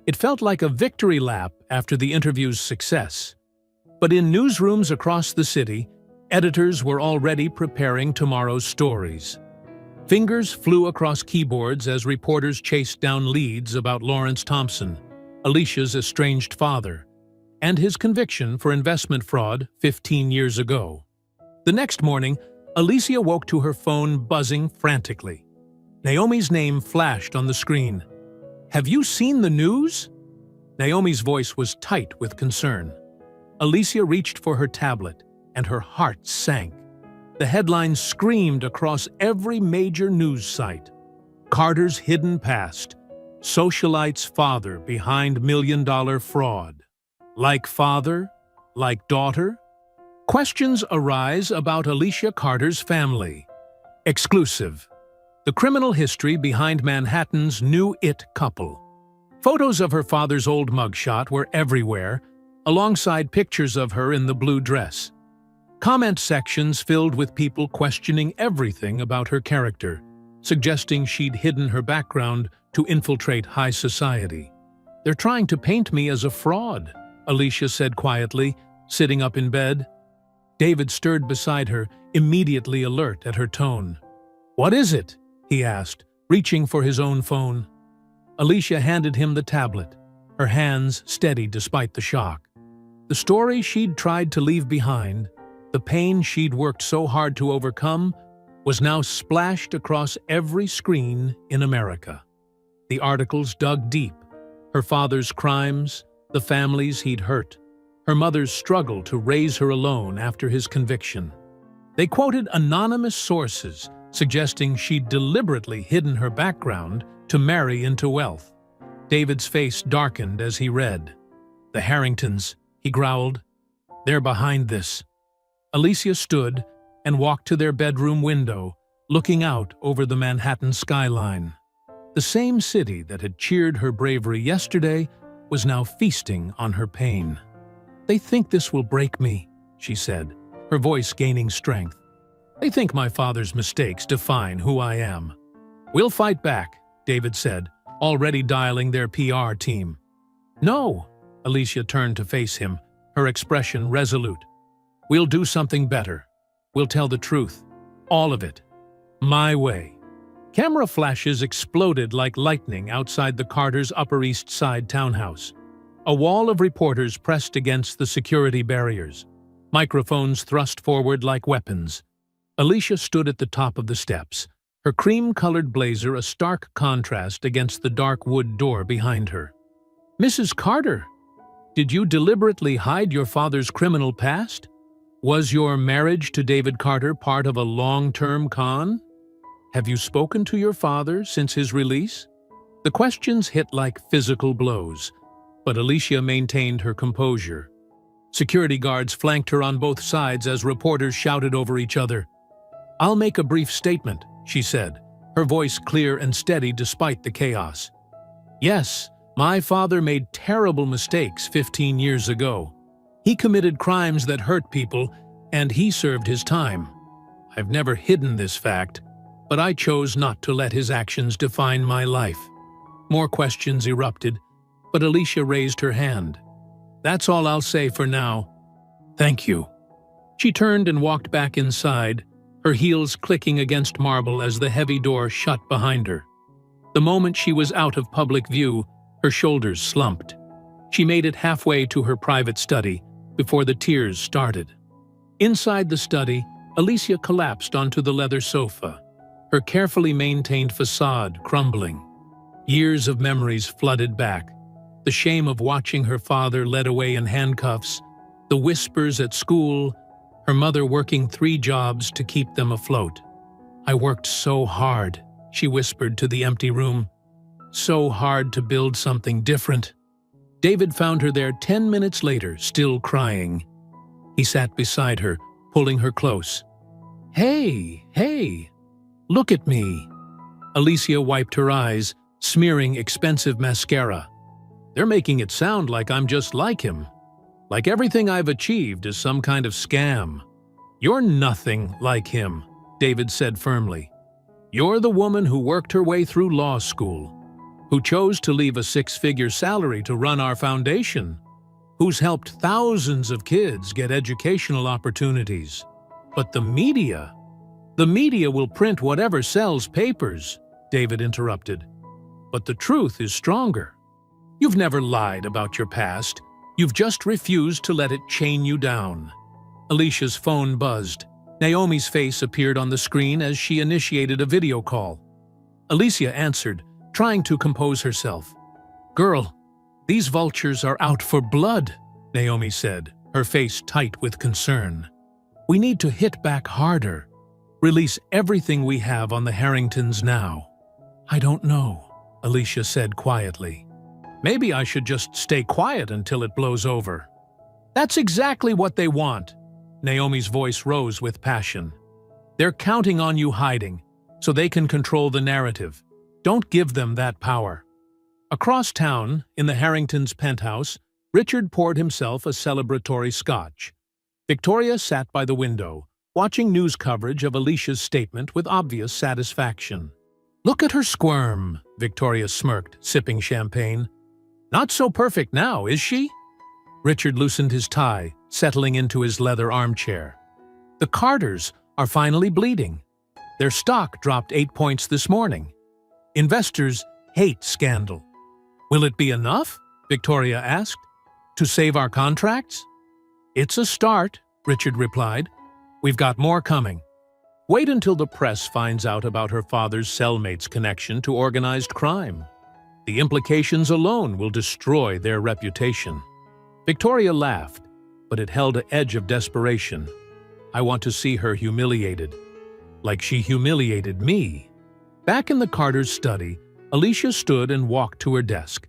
Speaker 1: It felt like a victory lap after the interview's success. But in newsrooms across the city, editors were already preparing tomorrow's stories. Fingers flew across keyboards as reporters chased down leads about Lawrence Thompson, Alicia's estranged father, and his conviction for investment fraud 15 years ago. The next morning, Alicia woke to her phone buzzing frantically. Naomi's name flashed on the screen. "Have you seen the news?" Naomi's voice was tight with concern. Alicia reached for her tablet, and her heart sank. The headlines screamed across every major news site. Carter's hidden past. Socialite's father behind million-dollar fraud. Like father? Like daughter? Questions arise about Alicia Carter's family. Exclusive. The criminal history behind Manhattan's new it couple. Photos of her father's old mugshot were everywhere, alongside pictures of her in the blue dress. Comment sections filled with people questioning everything about her character, suggesting she'd hidden her background to infiltrate high society. "They're trying to paint me as a fraud," Alicia said quietly, sitting up in bed. David stirred beside her, immediately alert at her tone. "What is it?" he asked, reaching for his own phone. Alicia handed him the tablet, her hands steady despite the shock. The story she'd tried to leave behind, the pain she'd worked so hard to overcome, was now splashed across every screen in America. The articles dug deep. Her father's crimes, the families he'd hurt, her mother's struggle to raise her alone after his conviction. They quoted anonymous sources, suggesting she'd deliberately hidden her background to marry into wealth. David's face darkened as he read. "The Harringtons," he growled. "They're behind this." Alicia stood and walked to their bedroom window, looking out over the Manhattan skyline. The same city that had cheered her bravery yesterday was now feasting on her pain. "They think this will break me," she said, her voice gaining strength. "They think my father's mistakes define who I am." "We'll fight back," David said, already dialing their PR team. "No," Alicia turned to face him, her expression resolute. "We'll do something better. We'll tell the truth. All of it. My way." Camera flashes exploded like lightning outside the Carters' Upper East Side townhouse. A wall of reporters pressed against the security barriers. Microphones thrust forward like weapons. Alicia stood at the top of the steps, her cream-colored blazer a stark contrast against the dark wood door behind her. "Mrs. Carter, did you deliberately hide your father's criminal past? Was your marriage to David Carter part of a long-term con? Have you spoken to your father since his release?" The questions hit like physical blows, but Alicia maintained her composure. Security guards flanked her on both sides as reporters shouted over each other. "I'll make a brief statement," she said, her voice clear and steady despite the chaos. "Yes, my father made terrible mistakes 15 years ago. He committed crimes that hurt people, and he served his time. I've never hidden this fact, but I chose not to let his actions define my life." More questions erupted, but Alicia raised her hand. "That's all I'll say for now. Thank you." She turned and walked back inside, her heels clicking against marble as the heavy door shut behind her. The moment she was out of public view, her shoulders slumped. She made it halfway to her private study before the tears started. Inside the study, Alicia collapsed onto the leather sofa, her carefully maintained facade crumbling. Years of memories flooded back. The shame of watching her father led away in handcuffs, the whispers at school, her mother working 3 jobs to keep them afloat. "I worked so hard," she whispered to the empty room. "So hard to build something different." David found her there 10 minutes later, still crying. He sat beside her, pulling her close. Hey! Look at me." Alicia wiped her eyes, smearing expensive mascara. "They're making it sound like I'm just like him. Like everything I've achieved is some kind of scam." "You're nothing like him," David said firmly. "You're the woman who worked her way through law school, who chose to leave a six-figure salary to run our foundation, who's helped thousands of kids get educational opportunities. But the media will print whatever sells papers," David interrupted. "But the truth is stronger. You've never lied about your past. You've just refused to let it chain you down." Alicia's phone buzzed. Naomi's face appeared on the screen as she initiated a video call. Alicia answered, trying to compose herself. "Girl, these vultures are out for blood," Naomi said, her face tight with concern. "We need to hit back harder. Release everything we have on the Harringtons now." "I don't know," Alicia said quietly. "Maybe I should just stay quiet until it blows over." "That's exactly what they want." Naomi's voice rose with passion. "They're counting on you hiding, so they can control the narrative. Don't give them that power." Across town, in the Harringtons' penthouse, Richard poured himself a celebratory scotch. Victoria sat by the window, watching news coverage of Alicia's statement with obvious satisfaction. "Look at her squirm," Victoria smirked, sipping champagne. "Not so perfect now, is she?" Richard loosened his tie, settling into his leather armchair. "The Carters are finally bleeding. Their stock dropped 8 points this morning. Investors hate scandal." "Will it be enough?" Victoria asked. "To save our contracts?" "It's a start," Richard replied. "We've got more coming. Wait until the press finds out about her father's cellmate's connection to organized crime. The implications alone will destroy their reputation." Victoria laughed, but it held an edge of desperation. "I want to see her humiliated, like she humiliated me." Back in the Carters' study, Alicia stood and walked to her desk.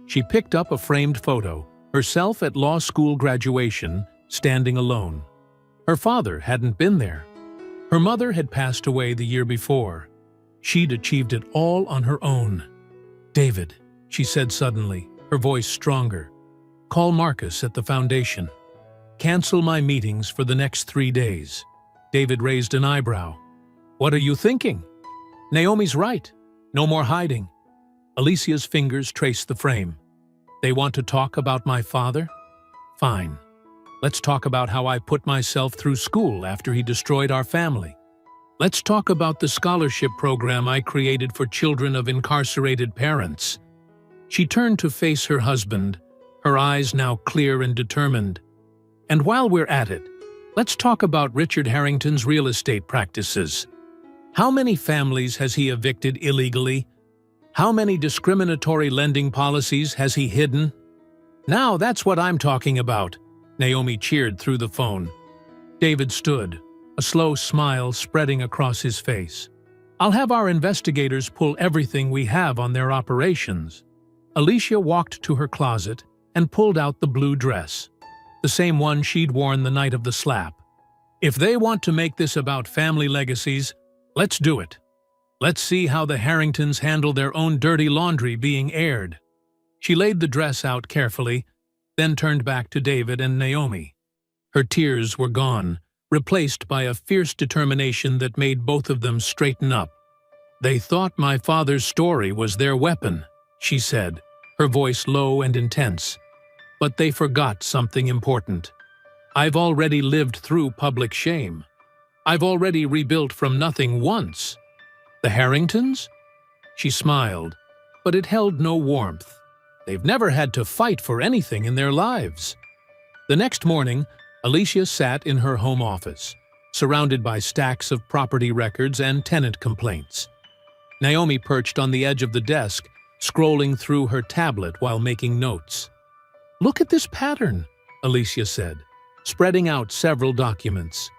Speaker 1: She picked up a framed photo, herself at law school graduation, standing alone. Her father hadn't been there. Her mother had passed away the year before. She'd achieved it all on her own. "David," she said suddenly, her voice stronger, "call Marcus at the foundation. Cancel my meetings for the next 3 days." David raised an eyebrow. "What are you thinking?" "Naomi's right. No more hiding." Alicia's fingers traced the frame. "They want to talk about my father? Fine. Let's talk about how I put myself through school after he destroyed our family. Let's talk about the scholarship program I created for children of incarcerated parents." She turned to face her husband, her eyes now clear and determined. "And while we're at it, let's talk about Richard Harrington's real estate practices. How many families has he evicted illegally? How many discriminatory lending policies has he hidden? Now that's what I'm talking about," Naomi cheered through the phone. David stood, a slow smile spreading across his face. "I'll have our investigators pull everything we have on their operations." Alicia walked to her closet and pulled out the blue dress, the same one she'd worn the night of the slap. "If they want to make this about family legacies, let's do it. Let's see how the Harringtons handle their own dirty laundry being aired." She laid the dress out carefully, then turned back to David and Naomi. Her tears were gone, replaced by a fierce determination that made both of them straighten up. "They thought my father's story was their weapon," she said, her voice low and intense. "But they forgot something important. I've already lived through public shame. I've already rebuilt from nothing once. The Harringtons?" She smiled, but it held no warmth. They've never had to fight for anything in their lives. The next morning, Alicia sat in her home office, surrounded by stacks of property records and tenant complaints. Naomi perched on the edge of the desk, scrolling through her tablet while making notes. "Look at this pattern," Alicia said, spreading out several documents.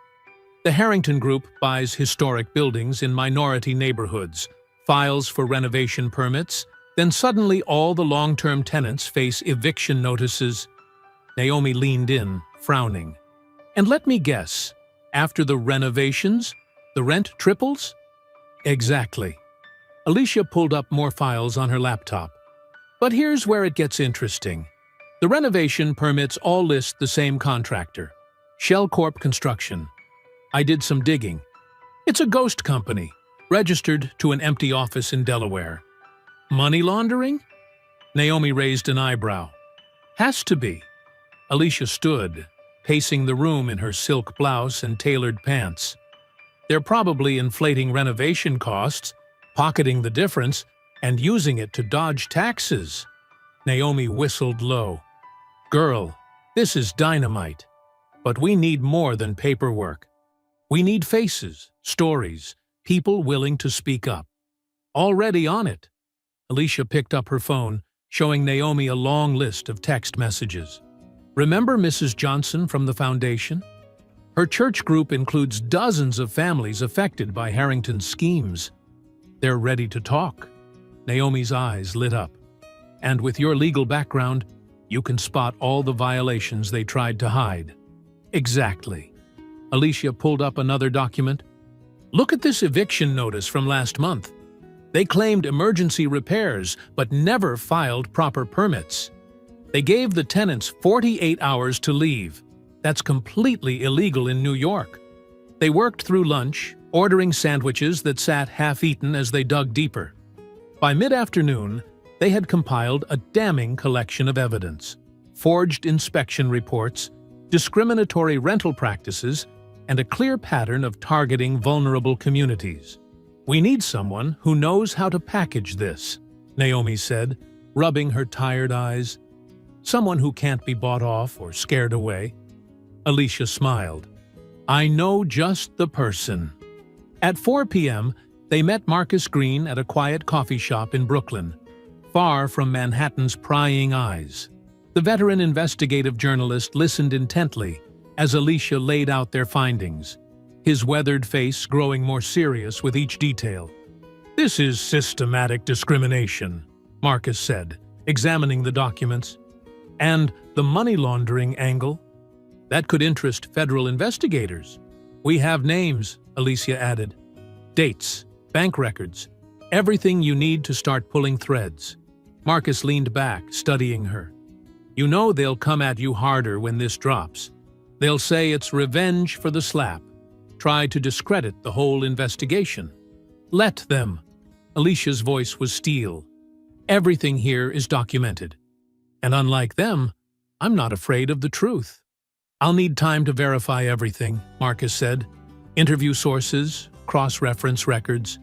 Speaker 1: The Harrington Group buys historic buildings in minority neighborhoods, files for renovation permits, then suddenly all the long-term tenants face eviction notices. Naomi leaned in, frowning. "And let me guess, after the renovations, the rent triples?" Exactly. Alicia pulled up more files on her laptop. But here's where it gets interesting. The renovation permits all list the same contractor, Shell Corp Construction. I did some digging. It's a ghost company, registered to an empty office in Delaware. Money laundering? Naomi raised an eyebrow. Has to be. Alicia stood, pacing the room in her silk blouse and tailored pants. They're probably inflating renovation costs, pocketing the difference, and using it to dodge taxes. Naomi whistled low. Girl, this is dynamite. But we need more than paperwork. We need faces, stories, people willing to speak up. Already on it. Alicia picked up her phone, showing Naomi a long list of text messages. Remember Mrs. Johnson from the foundation? Her church group includes dozens of families affected by Harrington's schemes. They're ready to talk. Naomi's eyes lit up. And with your legal background, you can spot all the violations they tried to hide. Exactly. Alicia pulled up another document. Look at this eviction notice from last month. They claimed emergency repairs, but never filed proper permits. They gave the tenants 48 hours to leave. That's completely illegal in New York. They worked through lunch, ordering sandwiches that sat half-eaten as they dug deeper. By mid-afternoon, they had compiled a damning collection of evidence: forged inspection reports, discriminatory rental practices, and a clear pattern of targeting vulnerable communities. We need someone who knows how to package this, Naomi said, rubbing her tired eyes. Someone who can't be bought off or scared away. Alicia smiled. I know just the person. At 4 p.m., they met Marcus Green at a quiet coffee shop in Brooklyn, far from Manhattan's prying eyes. The veteran investigative journalist listened intently as Alicia laid out their findings, his weathered face growing more serious with each detail. This is systematic discrimination, Marcus said, examining the documents. And the money laundering angle? That could interest federal investigators. We have names, Alicia added. Dates, bank records, everything you need to start pulling threads. Marcus leaned back, studying her. You know they'll come at you harder when this drops. They'll say it's revenge for the slap. Try to discredit the whole investigation. Let them. Alicia's voice was steel. Everything here is documented. And unlike them, I'm not afraid of the truth. I'll need time to verify everything, Marcus said. Interview sources, cross-reference records.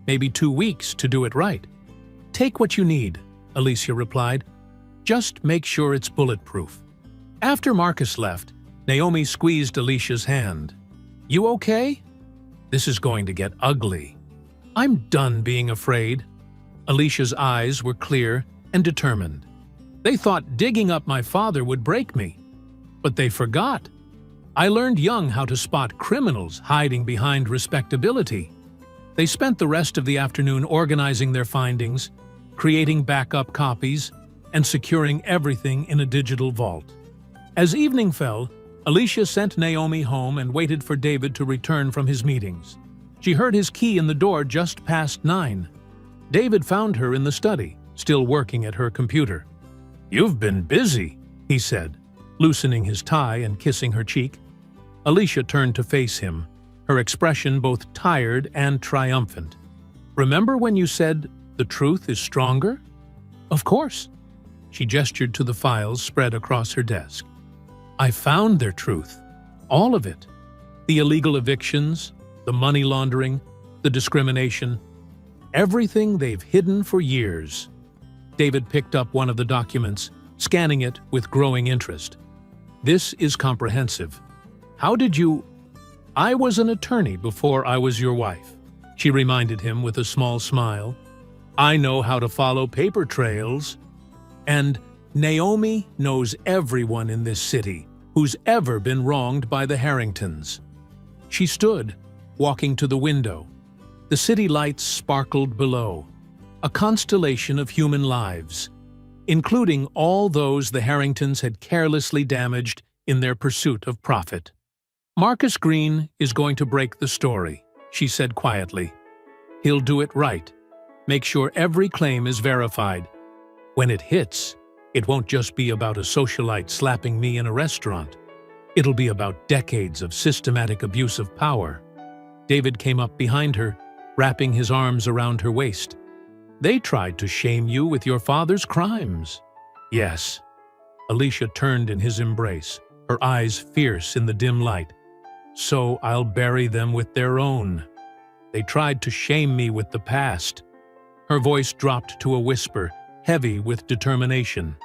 Speaker 1: Maybe 2 weeks to do it right. Take what you need, Alicia replied. Just make sure it's bulletproof. After Marcus left, Naomi squeezed Alicia's hand. You okay? This is going to get ugly. I'm done being afraid. Alicia's eyes were clear and determined. They thought digging up my father would break me. But they forgot. I learned young how to spot criminals hiding behind respectability. They spent the rest of the afternoon organizing their findings, creating backup copies, and securing everything in a digital vault. As evening fell, Alicia sent Naomi home and waited for David to return from his meetings. She heard his key in the door just past 9. David found her in the study, still working at her computer. You've been busy, he said, loosening his tie and kissing her cheek. Alicia turned to face him, her expression both tired and triumphant. Remember when you said, the truth is stronger? Of course. She gestured to the files spread across her desk. I found their truth. All of it. The illegal evictions, the money laundering, the discrimination. Everything they've hidden for years. David picked up one of the documents, scanning it with growing interest. This is comprehensive. How did you... I was an attorney before I was your wife, she reminded him with a small smile. I know how to follow paper trails. And Naomi knows everyone in this city who's ever been wronged by the Harringtons. She stood, walking to the window. The city lights sparkled below, a constellation of human lives, including all those the Harringtons had carelessly damaged in their pursuit of profit. Marcus Green is going to break the story, she said quietly. He'll do it right. Make sure every claim is verified. When it hits, it won't just be about a socialite slapping me in a restaurant. It'll be about decades of systematic abuse of power. David came up behind her, wrapping his arms around her waist. They tried to shame you with your father's crimes. Yes. Alicia turned in his embrace, her eyes fierce in the dim light. So I'll bury them with their own. They tried to shame me with the past. Her voice dropped to a whisper, heavy with determination.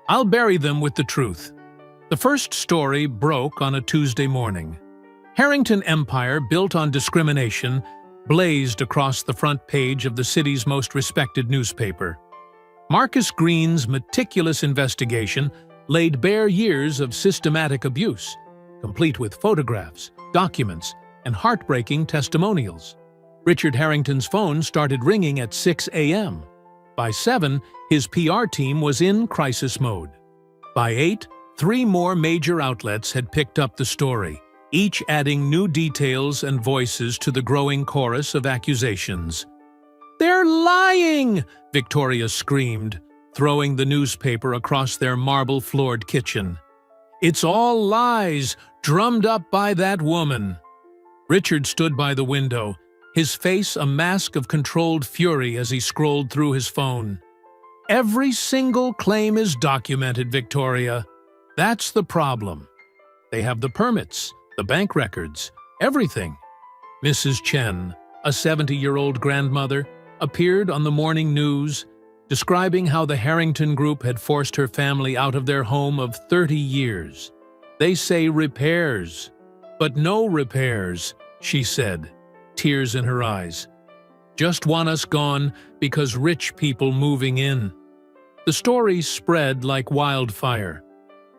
Speaker 1: I'll bury them with the truth. The first story broke on a Tuesday morning. Harrington Empire, built on discrimination, blazed across the front page of the city's most respected newspaper. Marcus Green's meticulous investigation laid bare years of systematic abuse, complete with photographs, documents, and heartbreaking testimonials. Richard Harrington's phone started ringing at 6 a.m. By 7, his PR team was in crisis mode. By 8, 3 more major outlets had picked up the story, each adding new details and voices to the growing chorus of accusations. "They're lying!" Victoria screamed, throwing the newspaper across their marble-floored kitchen. "It's all lies, drummed up by that woman." Richard stood by the window, his face a mask of controlled fury as he scrolled through his phone. "Every single claim is documented, Victoria. That's the problem. They have the permits, the bank records, everything." Mrs. Chen, a 70-year-old grandmother, appeared on the morning news, describing how the Harrington Group had forced her family out of their home of 30 years. "They say repairs, but no repairs," she said, tears in her eyes. "Just want us gone because rich people moving in." The story spread like wildfire.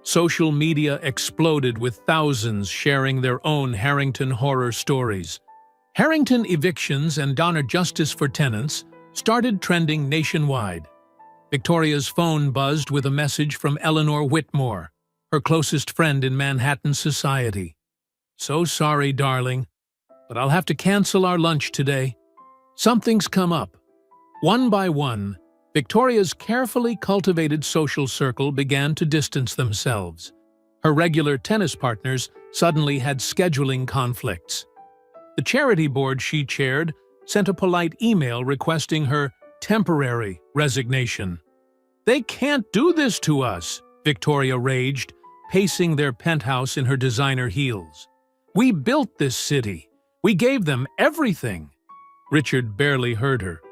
Speaker 1: Social media exploded with thousands sharing their own Harrington horror stories. Harrington evictions and donor justice for tenants started trending nationwide. Victoria's phone buzzed with a message from Eleanor Whitmore, her closest friend in Manhattan society. "So sorry, darling, but I'll have to cancel our lunch today. Something's come up." One by one, Victoria's carefully cultivated social circle began to distance themselves. Her regular tennis partners suddenly had scheduling conflicts. The charity board she chaired sent a polite email requesting her temporary resignation. "They can't do this to us," Victoria raged, pacing their penthouse in her designer heels. "We built this city. We gave them everything." Richard barely heard her.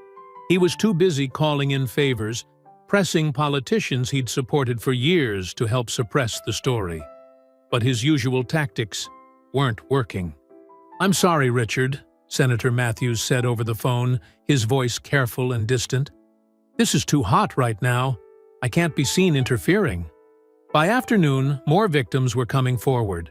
Speaker 1: He was too busy calling in favors, pressing politicians he'd supported for years to help suppress the story. But his usual tactics weren't working. "I'm sorry, Richard," Senator Matthews said over the phone, his voice careful and distant. "This is too hot right now. I can't be seen interfering." By afternoon, more victims were coming forward.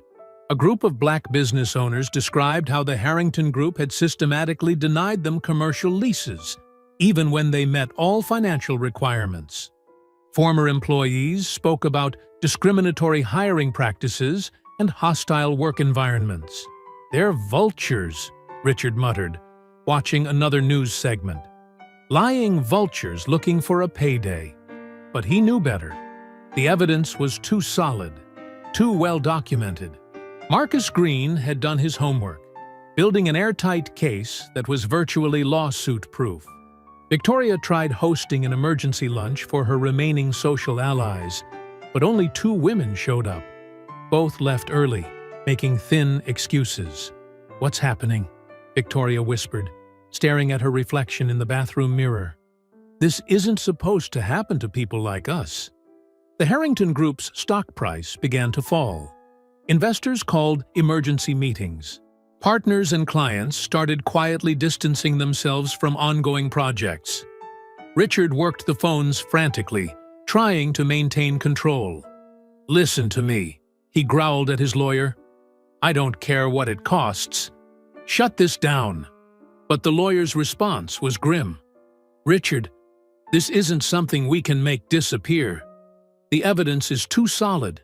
Speaker 1: A group of black business owners described how the Harrington Group had systematically denied them commercial leases, even when they met all financial requirements. Former employees spoke about discriminatory hiring practices and hostile work environments. "They're vultures," Richard muttered, watching another news segment. Lying vultures looking for a payday. But he knew better. The evidence was too solid, too well documented. Marcus Green had done his homework, building an airtight case that was virtually lawsuit-proof. Victoria tried hosting an emergency lunch for her remaining social allies, but only 2 women showed up. Both left early, making thin excuses. "What's happening?" Victoria whispered, staring at her reflection in the bathroom mirror. "This isn't supposed to happen to people like us." The Harrington Group's stock price began to fall. Investors called emergency meetings. Partners and clients started quietly distancing themselves from ongoing projects. Richard worked the phones frantically, trying to maintain control. "Listen to me," he growled at his lawyer. "I don't care what it costs. Shut this down." But the lawyer's response was grim. "Richard, this isn't something we can make disappear. The evidence is too solid,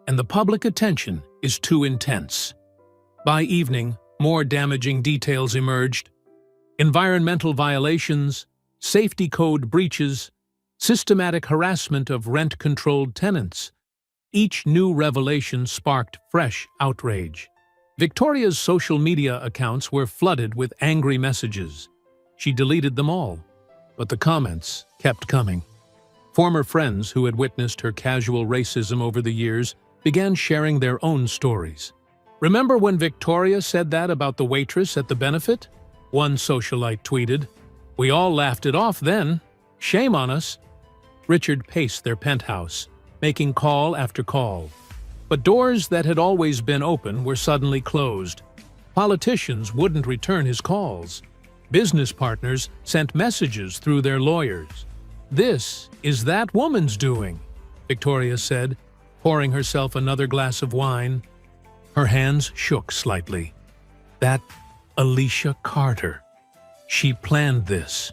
Speaker 1: and the public attention is too intense." By evening, more damaging details emerged. environmental violations, safety code breaches, systematic harassment of rent-controlled tenants. Each new revelation sparked fresh outrage. Victoria's social media accounts were flooded with angry messages. She deleted them all, but the comments kept coming. Former friends who had witnessed her casual racism over the years began sharing their own stories. "Remember when Victoria said that about the waitress at the benefit?" One socialite tweeted. "We all laughed it off then. Shame on us." Richard paced their penthouse, making call after call. But doors that had always been open were suddenly closed. Politicians wouldn't return his calls. Business partners sent messages through their lawyers. "This is that woman's doing," Victoria said, pouring herself another glass of wine. Her hands shook slightly. "That Alicia Carter. She planned this."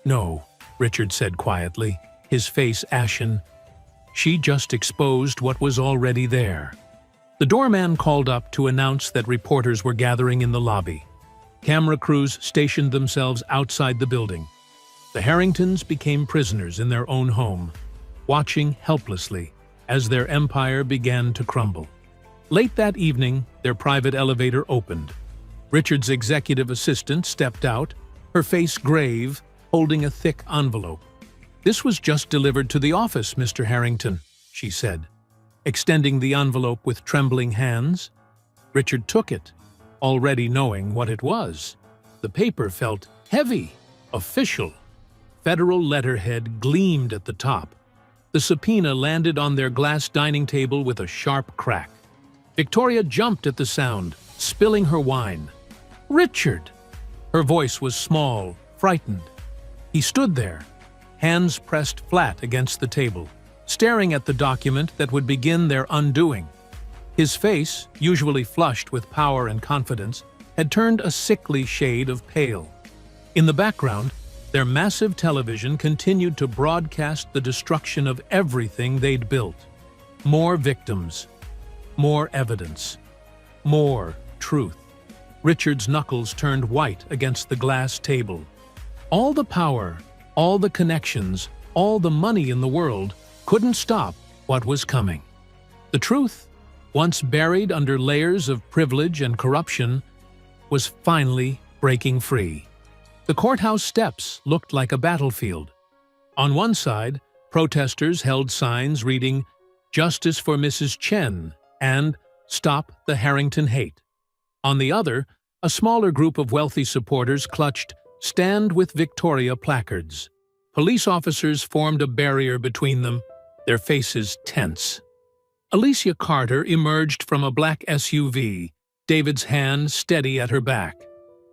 Speaker 1: "No," Richard said quietly, his face ashen. "She just exposed what was already there." The doorman called up to announce that reporters were gathering in the lobby. Camera crews stationed themselves outside the building. The Harringtons became prisoners in their own home, watching helplessly as their empire began to crumble. Late that evening, their private elevator opened. Richard's executive assistant stepped out, her face grave, holding a thick envelope. "This was just delivered to the office, Mr. Harrington," she said, extending the envelope with trembling hands. Richard took it, already knowing what it was. The paper felt heavy, official. Federal letterhead gleamed at the top. The subpoena landed on their glass dining table with a sharp crack. Victoria jumped at the sound, spilling her wine. "Richard!" Her voice was small, frightened. He stood there, hands pressed flat against the table, staring at the document that would begin their undoing. His face, usually flushed with power and confidence, had turned a sickly shade of pale. In the background, their massive television continued to broadcast the destruction of everything they'd built. More victims, more evidence, more truth. Richard's knuckles turned white against the glass table. All the power, all the connections, all the money in the world couldn't stop what was coming. The truth, once buried under layers of privilege and corruption, was finally breaking free. The courthouse steps looked like a battlefield. On one side, protesters held signs reading, "Justice for Mrs. Chen" and "Stop the Harrington Hate." On the other, a smaller group of wealthy supporters clutched "Stand with Victoria" placards. Police officers formed a barrier between them, their faces tense. Alicia Carter emerged from a black SUV, David's hand steady at her back.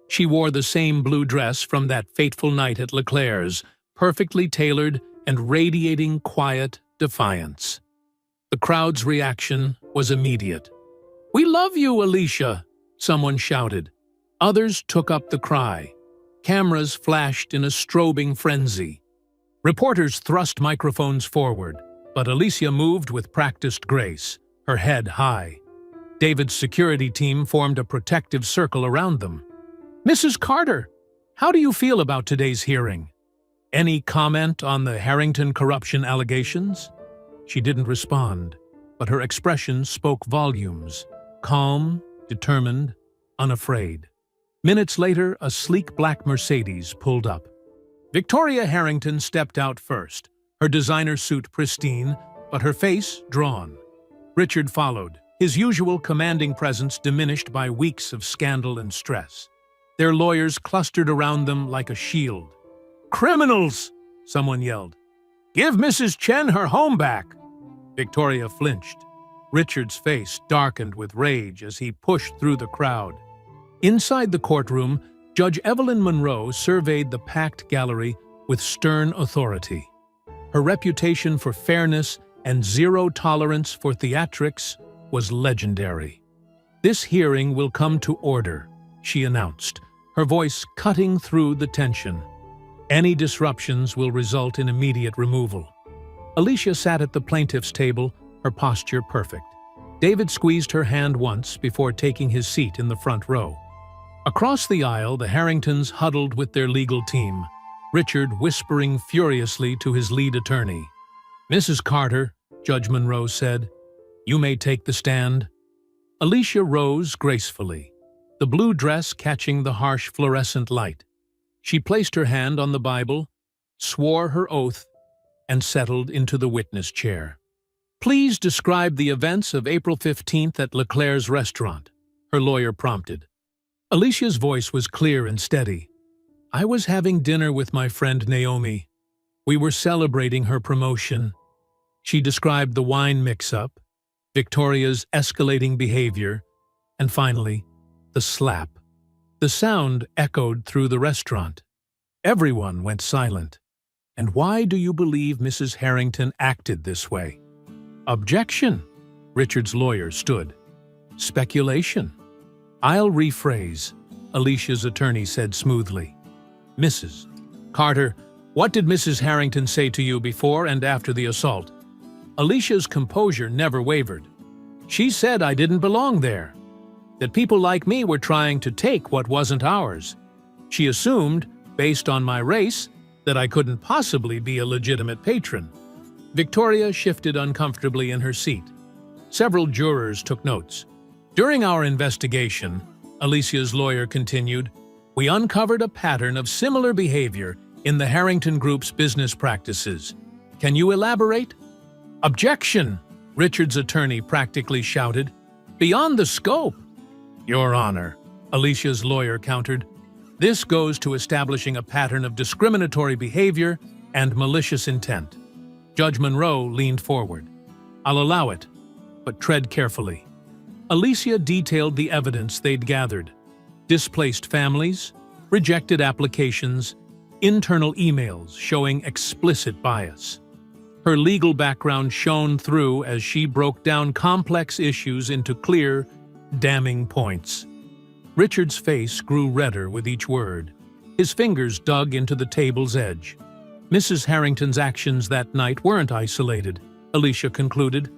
Speaker 1: She wore the same blue dress from that fateful night at Leclerc's, perfectly tailored and radiating quiet defiance. The crowd's reaction was immediate. "We love you, Alicia!" someone shouted. Others took up the cry. Cameras flashed in a strobing frenzy. Reporters thrust microphones forward, but Alicia moved with practiced grace, her head high. David's security team formed a protective circle around them. "Mrs. Carter, how do you feel about today's hearing? Any comment on the Harrington corruption allegations?" She didn't respond, but her expression spoke volumes. Calm, determined, unafraid. Minutes later, a sleek black Mercedes pulled up. Victoria Harrington stepped out first, her designer suit pristine, but her face drawn. Richard followed, his usual commanding presence diminished by weeks of scandal and stress. Their lawyers clustered around them like a shield. "Criminals!" someone yelled. "Give Mrs. Chen her home back!" Victoria flinched. Richard's face darkened with rage as he pushed through the crowd. Inside the courtroom, Judge Evelyn Monroe surveyed the packed gallery with stern authority. Her reputation for fairness and zero tolerance for theatrics was legendary. "This hearing will come to order," she announced, her voice cutting through the tension. "Any disruptions will result in immediate removal." Alicia sat at the plaintiff's table, her posture perfect. David squeezed her hand once before taking his seat in the front row. Across the aisle, the Harringtons huddled with their legal team, Richard whispering furiously to his lead attorney. "Mrs. Carter," Judge Monroe said, "you may take the stand." Alicia rose gracefully, the blue dress catching the harsh fluorescent light. She placed her hand on the Bible, swore her oath, and settled into the witness chair. "Please describe the events of April 15th at Leclerc's restaurant," her lawyer prompted. Alicia's voice was clear and steady. "I was having dinner with my friend Naomi. We were celebrating her promotion." She described the wine mix-up, Victoria's escalating behavior, and finally, the slap. The sound echoed through the restaurant. Everyone went silent. "And why do you believe Mrs. Harrington acted this way?" "Objection," Richard's lawyer stood. "Speculation." "I'll rephrase," Alicia's attorney said smoothly. "Mrs. Carter, what did Mrs. Harrington say to you before and after the assault?" Alicia's composure never wavered. "She said I didn't belong there, that people like me were trying to take what wasn't ours. She assumed, based on my race, that I couldn't possibly be a legitimate patron." Victoria shifted uncomfortably in her seat. Several jurors took notes. "During our investigation," Alicia's lawyer continued, "we uncovered a pattern of similar behavior in the Harrington Group's business practices. Can you elaborate?" "Objection!" Richard's attorney practically shouted. "Beyond the scope." "Your Honor," Alicia's lawyer countered, "this goes to establishing a pattern of discriminatory behavior and malicious intent." Judge Monroe leaned forward. "I'll allow it, but tread carefully." Alicia detailed the evidence they'd gathered: displaced families, rejected applications, internal emails showing explicit bias. Her legal background shone through as she broke down complex issues into clear, damning points. Richard's face grew redder with each word. His fingers dug into the table's edge. Mrs. Harrington's actions that night weren't isolated, Alicia concluded.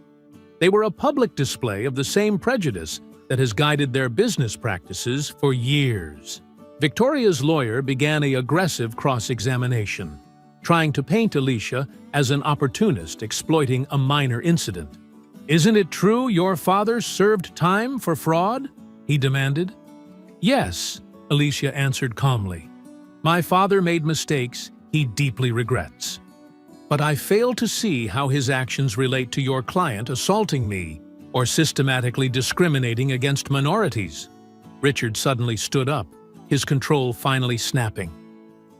Speaker 1: They were a public display of the same prejudice that has guided their business practices for years. Victoria's lawyer began an aggressive cross-examination, trying to paint Alicia as an opportunist exploiting a minor incident. "Isn't it true your father served time for fraud?" he demanded. "Yes," Alicia answered calmly. "My father made mistakes he deeply regrets. But I fail to see how his actions relate to your client assaulting me or systematically discriminating against minorities." Richard suddenly stood up, his control finally snapping.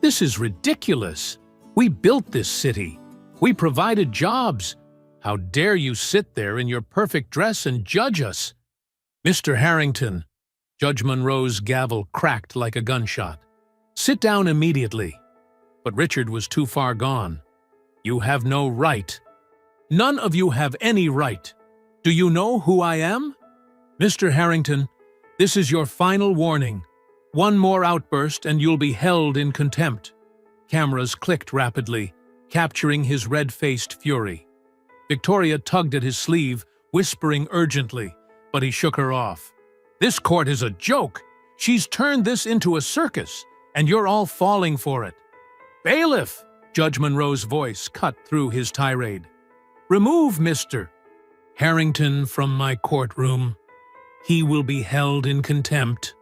Speaker 1: "This is ridiculous. We built this city. We provided jobs. How dare you sit there in your perfect dress and judge us?" "Mr. Harrington," Judge Monroe's gavel cracked like a gunshot. "Sit down immediately." But Richard was too far gone. "You have no right. None of you have any right. Do you know who I am?" "Mr. Harrington, this is your final warning. One more outburst and you'll be held in contempt." Cameras clicked rapidly, capturing his red-faced fury. Victoria tugged at his sleeve, whispering urgently, but he shook her off. "This court is a joke. She's turned this into a circus, and you're all falling for it." "Bailiff!" Judge Monroe's voice cut through his tirade. "Remove Mr. Harrington from my courtroom. He will be held in contempt."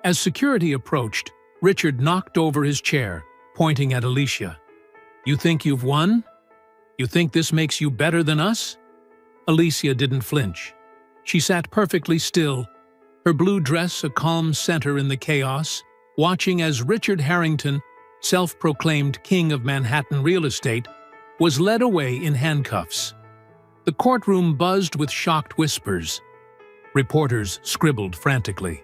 Speaker 1: As security approached, Richard knocked over his chair, pointing at Alicia. "You think you've won? You think this makes you better than us?" Alicia didn't flinch. She sat perfectly still, her blue dress a calm center in the chaos, watching as Richard Harrington, self-proclaimed king of Manhattan real estate, was led away in handcuffs. The courtroom buzzed with shocked whispers. Reporters scribbled frantically.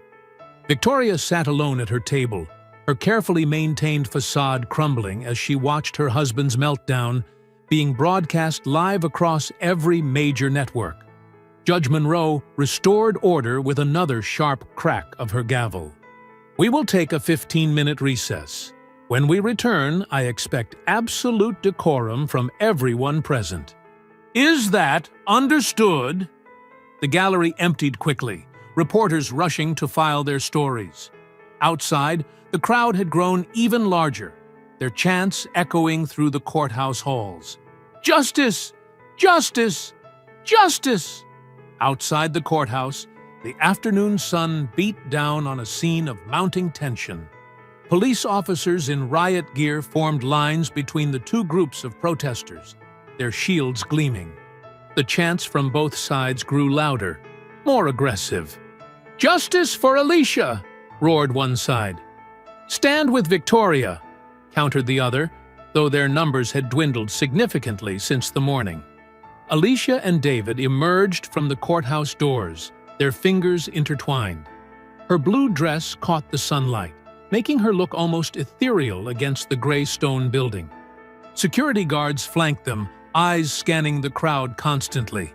Speaker 1: Victoria sat alone at her table, her carefully maintained facade crumbling as she watched her husband's meltdown being broadcast live across every major network. Judge Monroe restored order with another sharp crack of her gavel. "We will take a 15-minute recess. When we return, I expect absolute decorum from everyone present." "Is that understood?" The gallery emptied quickly, reporters rushing to file their stories. Outside, the crowd had grown even larger, their chants echoing through the courthouse halls. "Justice! Justice! Justice!" Outside the courthouse, the afternoon sun beat down on a scene of mounting tension. Police officers in riot gear formed lines between the two groups of protesters, their shields gleaming. The chants from both sides grew louder, more aggressive. "Justice for Alicia!" roared one side. "Stand with Victoria!" countered the other, though their numbers had dwindled significantly since the morning. Alicia and David emerged from the courthouse doors, their fingers intertwined. Her blue dress caught the sunlight, making her look almost ethereal against the gray stone building. Security guards flanked them, eyes scanning the crowd constantly.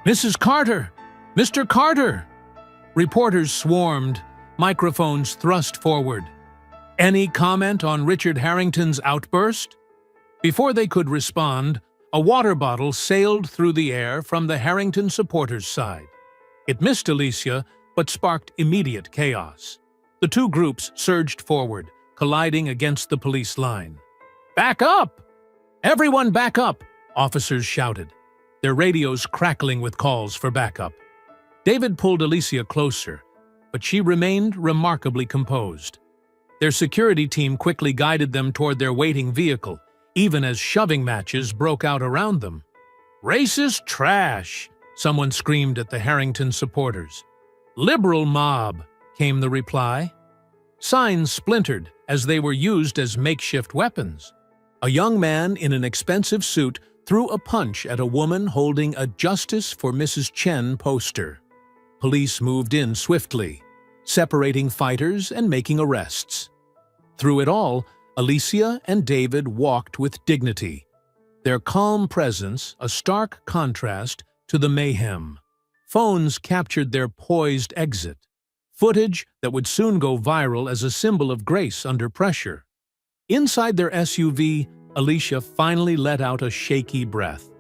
Speaker 1: "Mrs. Carter! Mr. Carter!" Reporters swarmed, microphones thrust forward. "Any comment on Richard Harrington's outburst?" Before they could respond, a water bottle sailed through the air from the Harrington supporters' side. It missed Alicia, but sparked immediate chaos. The two groups surged forward, colliding against the police line. "Back up! Everyone back up!" officers shouted, their radios crackling with calls for backup. David pulled Alicia closer, but she remained remarkably composed. Their security team quickly guided them toward their waiting vehicle, even as shoving matches broke out around them. "Racist trash!" someone screamed at the Harrington supporters. "Liberal mob!" came the reply. Signs splintered as they were used as makeshift weapons. A young man in an expensive suit threw a punch at a woman holding a "Justice for Mrs. Chen" poster. Police moved in swiftly, separating fighters and making arrests. Through it all, Alicia and David walked with dignity, their calm presence a stark contrast to the mayhem. Phones captured their poised exit, footage that would soon go viral as a symbol of grace under pressure. Inside their SUV, Alicia finally let out a shaky breath.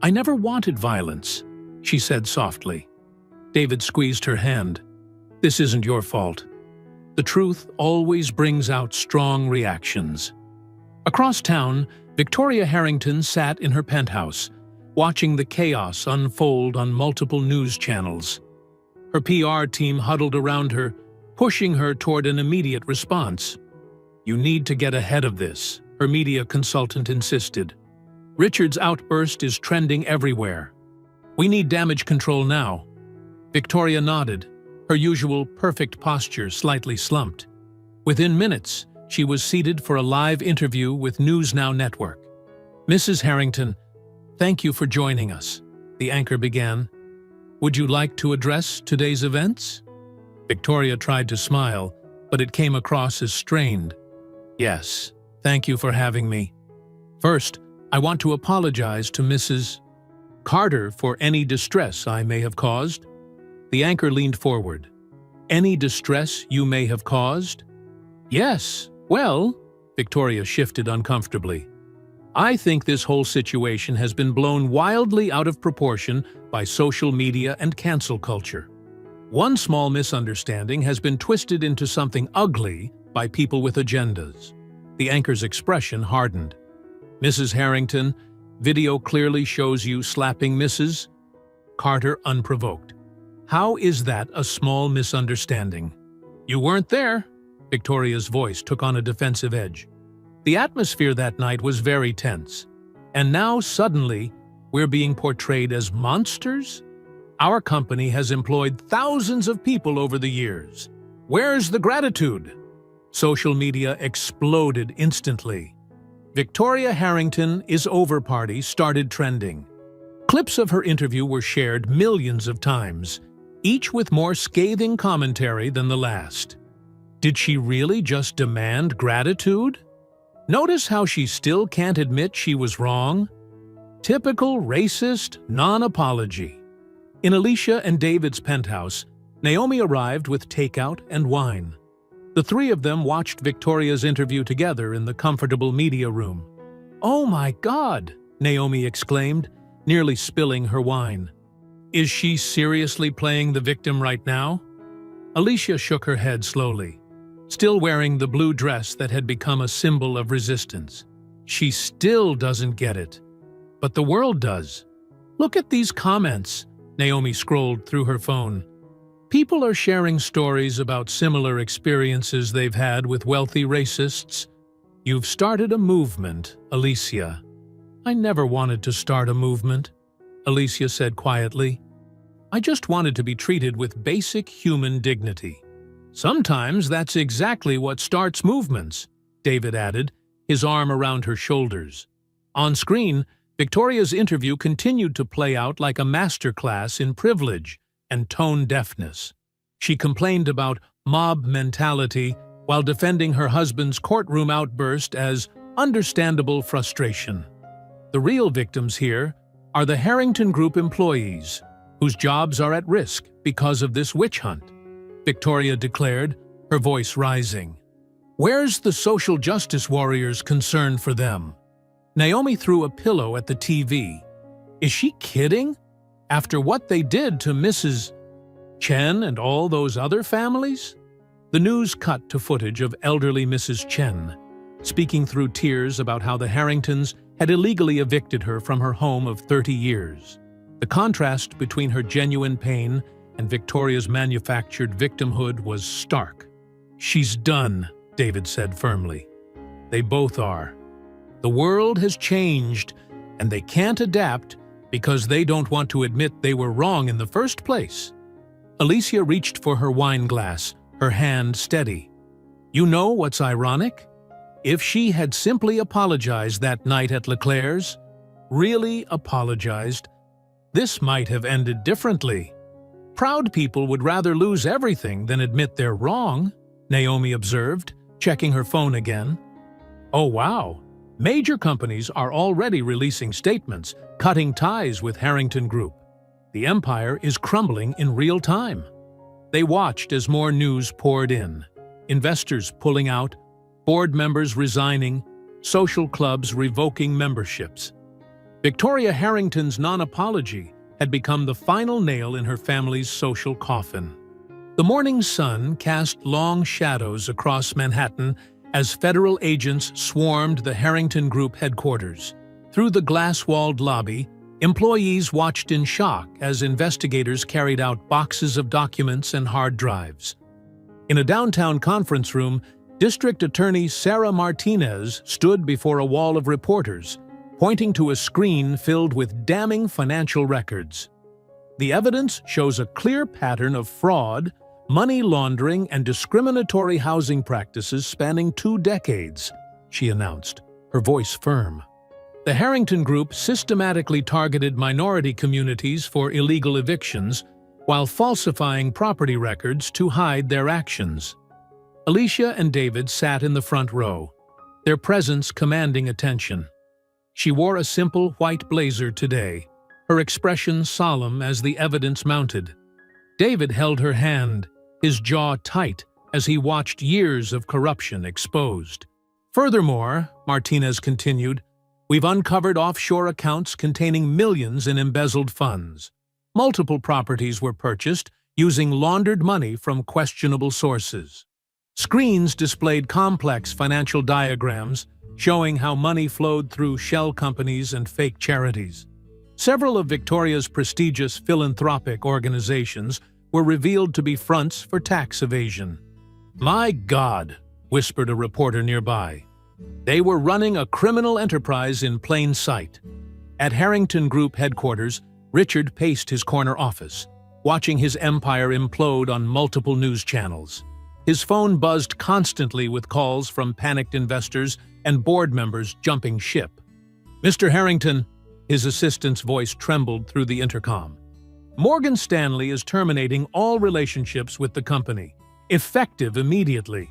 Speaker 1: "I never wanted violence," she said softly. David squeezed her hand. "This isn't your fault. The truth always brings out strong reactions." Across town, Victoria Harrington sat in her penthouse, watching the chaos unfold on multiple news channels. Her PR team huddled around her, pushing her toward an immediate response. "You need to get ahead of this," her media consultant insisted. "Richard's outburst is trending everywhere. We need damage control now." Victoria nodded, her usual perfect posture slightly slumped. Within minutes, she was seated for a live interview with News Now Network. "Mrs. Harrington, thank you for joining us," the anchor began. "Would you like to address today's events?" Victoria tried to smile, but it came across as strained. "Yes, thank you for having me. First, I want to apologize to Mrs. Carter for any distress I may have caused." The anchor leaned forward. "Any distress you may have caused?" "Yes, well," Victoria shifted uncomfortably. "I think this whole situation has been blown wildly out of proportion by social media and cancel culture. One small misunderstanding has been twisted into something ugly by people with agendas." The anchor's expression hardened. "Mrs. Harrington, video clearly shows you slapping Mrs. Carter unprovoked. How is that a small misunderstanding?" "You weren't there." Victoria's voice took on a defensive edge. "The atmosphere that night was very tense. And now, suddenly, we're being portrayed as monsters? Our company has employed thousands of people over the years. Where's the gratitude?" Social media exploded instantly. "Victoria Harrington is over" party started trending. Clips of her interview were shared millions of times, each with more scathing commentary than the last. Did she really just demand gratitude? Notice how she still can't admit she was wrong? Typical racist non-apology. In Alicia and David's penthouse, Naomi arrived with takeout and wine. The three of them watched Victoria's interview together in the comfortable media room. "Oh my God!" Naomi exclaimed, nearly spilling her wine. "Is she seriously playing the victim right now?" Alicia shook her head slowly. still wearing the blue dress that had become a symbol of resistance. She still doesn't get it. But the world does. Look at these comments. Naomi scrolled through her phone. People are sharing stories about similar experiences they've had with wealthy racists. You've started a movement, Alicia. I never wanted to start a movement, Alicia said quietly. I just wanted to be treated with basic human dignity. Sometimes that's exactly what starts movements, David added, his arm around her shoulders. On screen, Victoria's interview continued to play out like a masterclass in privilege and tone deafness. She complained about mob mentality while defending her husband's courtroom outburst as understandable frustration. The real victims here are the Harrington Group employees, whose jobs are at risk because of this witch hunt, Victoria declared, her voice rising. Where's the social justice warriors' concern for them? Naomi threw a pillow at the TV. Is she kidding? After what they did to Mrs. Chen and all those other families? The news cut to footage of elderly Mrs. Chen, speaking through tears about how the Harringtons had illegally evicted her from her home of 30 years. The contrast between her genuine pain and Victoria's manufactured victimhood was stark. She's done, David said firmly. They both are. The world has changed, and they can't adapt because they don't want to admit they were wrong in the first place. Alicia reached for her wine glass, her hand steady. You know what's ironic? If she had simply apologized that night at Leclerc's, really apologized, this might have ended differently. Proud people would rather lose everything than admit they're wrong, Naomi observed, checking her phone again. Oh wow, major companies are already releasing statements, cutting ties with Harrington Group. The empire is crumbling in real time. They watched as more news poured in. Investors pulling out, board members resigning, social clubs revoking memberships. Victoria Harrington's non-apology had become the final nail in her family's social coffin. The morning sun cast long shadows across Manhattan as federal agents swarmed the Harrington Group headquarters. Through the glass-walled lobby, employees watched in shock as investigators carried out boxes of documents and hard drives. In a downtown conference room, District Attorney Sarah Martinez stood before a wall of reporters, pointing to a screen filled with damning financial records. The evidence shows a clear pattern of fraud, money laundering, and discriminatory housing practices spanning 2 decades, she announced, her voice firm. The Harrington Group systematically targeted minority communities for illegal evictions while falsifying property records to hide their actions. Alicia and David sat in the front row, their presence commanding attention. She wore a simple white blazer today, her expression solemn as the evidence mounted. David held her hand, his jaw tight as he watched years of corruption exposed. Furthermore, Martinez continued, we've uncovered offshore accounts containing millions in embezzled funds. Multiple properties were purchased using laundered money from questionable sources. Screens displayed complex financial diagrams showing how money flowed through shell companies and fake charities. Several of Victoria's prestigious philanthropic organizations were revealed to be fronts for tax evasion. My God, whispered a reporter nearby. They were running a criminal enterprise in plain sight. At Harrington Group headquarters, Richard paced his corner office, watching his empire implode on multiple news channels. His phone buzzed constantly with calls from panicked investors and board members jumping ship. Mr. Harrington, his assistant's voice trembled through the intercom. Morgan Stanley is terminating all relationships with the company, effective immediately.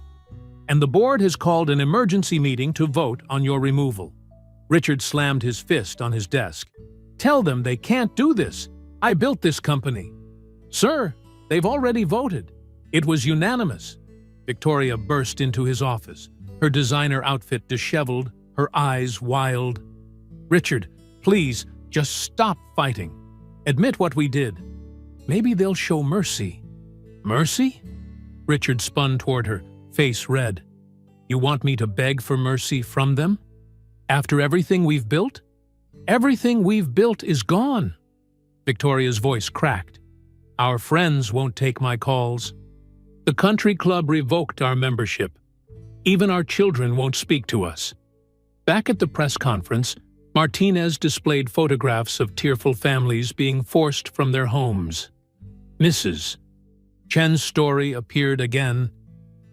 Speaker 1: And the board has called an emergency meeting to vote on your removal. Richard slammed his fist on his desk. Tell them they can't do this. I built this company. Sir, they've already voted. It was unanimous. Victoria burst into his office, her designer outfit disheveled, her eyes wild. Richard, please, just stop fighting. Admit what we did. Maybe they'll show mercy. Mercy? Richard spun toward her, face red. You want me to beg for mercy from them? After everything we've built? Everything we've built is gone. Victoria's voice cracked. Our friends won't take my calls. The country club revoked our membership. Even our children won't speak to us. Back at the press conference, Martinez displayed photographs of tearful families being forced from their homes. Mrs. Chen's story appeared again.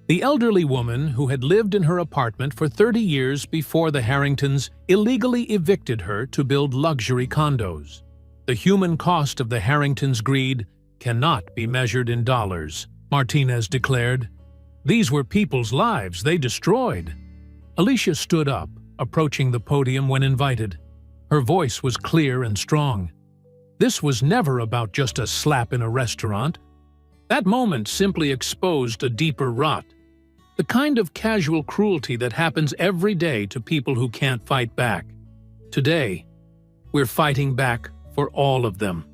Speaker 1: The elderly woman who had lived in her apartment for 30 years before the Harringtons illegally evicted her to build luxury condos. The human cost of the Harringtons' greed cannot be measured in dollars, Martinez declared. These were people's lives they destroyed. Alicia stood up, approaching the podium when invited. Her voice was clear and strong. This was never about just a slap in a restaurant. That moment simply exposed a deeper rot. The kind of casual cruelty that happens every day to people who can't fight back. Today, we're fighting back for all of them.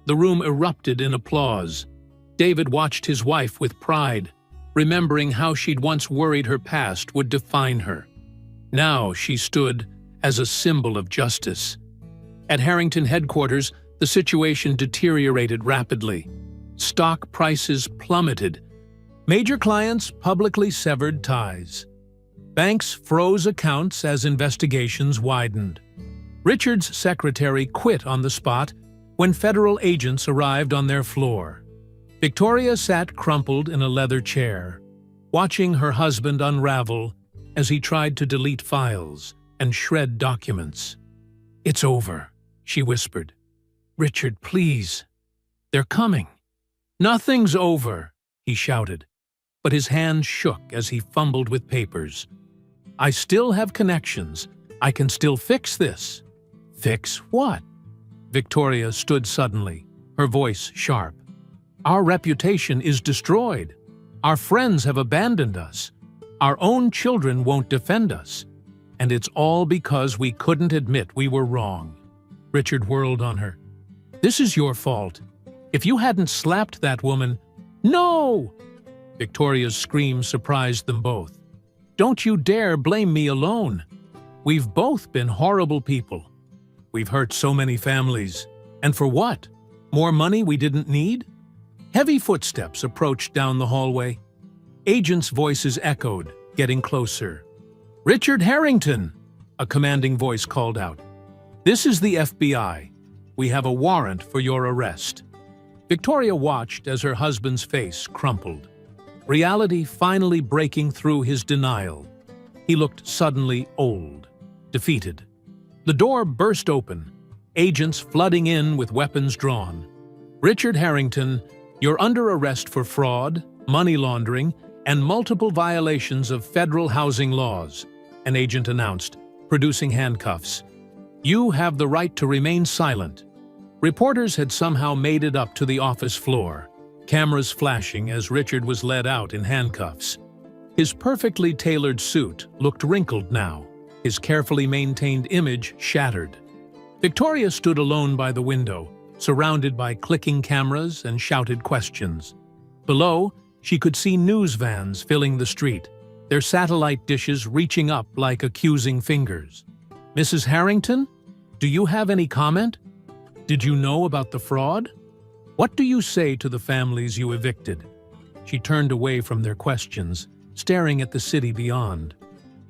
Speaker 1: The room erupted in applause. David watched his wife with pride, remembering how she'd once worried her past would define her. Now she stood as a symbol of justice. At Harrington headquarters, the situation deteriorated rapidly. Stock prices plummeted. Major clients publicly severed ties. Banks froze accounts as investigations widened. Richard's secretary quit on the spot when federal agents arrived on their floor. Victoria sat crumpled in a leather chair, watching her husband unravel as he tried to delete files and shred documents. "It's over," she whispered. "Richard, please. They're coming." "Nothing's over," he shouted, but his hands shook as he fumbled with papers. "I still have connections. I can still fix this." "Fix what?" Victoria stood suddenly, her voice sharp. "Our reputation is destroyed. Our friends have abandoned us. Our own children won't defend us. And it's all because we couldn't admit we were wrong." Richard whirled on her. "This is your fault. If you hadn't slapped that woman—" "No!" Victoria's scream surprised them both. "Don't you dare blame me alone. We've both been horrible people. We've hurt so many families. And for what? More money we didn't need?" Heavy footsteps approached down the hallway. Agents' voices echoed, getting closer. "Richard Harrington!" a commanding voice called out. "This is the FBI. We have a warrant for your arrest." Victoria watched as her husband's face crumpled. Reality finally breaking through his denial. He looked suddenly old, defeated. The door burst open, agents flooding in with weapons drawn. "Richard Harrington, you're under arrest for fraud, money laundering, and multiple violations of federal housing laws," an agent announced, producing handcuffs. "You have the right to remain silent." Reporters had somehow made it up to the office floor, cameras flashing as Richard was led out in handcuffs. His perfectly tailored suit looked wrinkled now, his carefully maintained image shattered. Victoria stood alone by the window, surrounded by clicking cameras and shouted questions. Below, she could see news vans filling the street, their satellite dishes reaching up like accusing fingers. "Mrs. Harrington, do you have any comment? Did you know about the fraud? What do you say to the families you evicted?" She turned away from their questions, staring at the city beyond.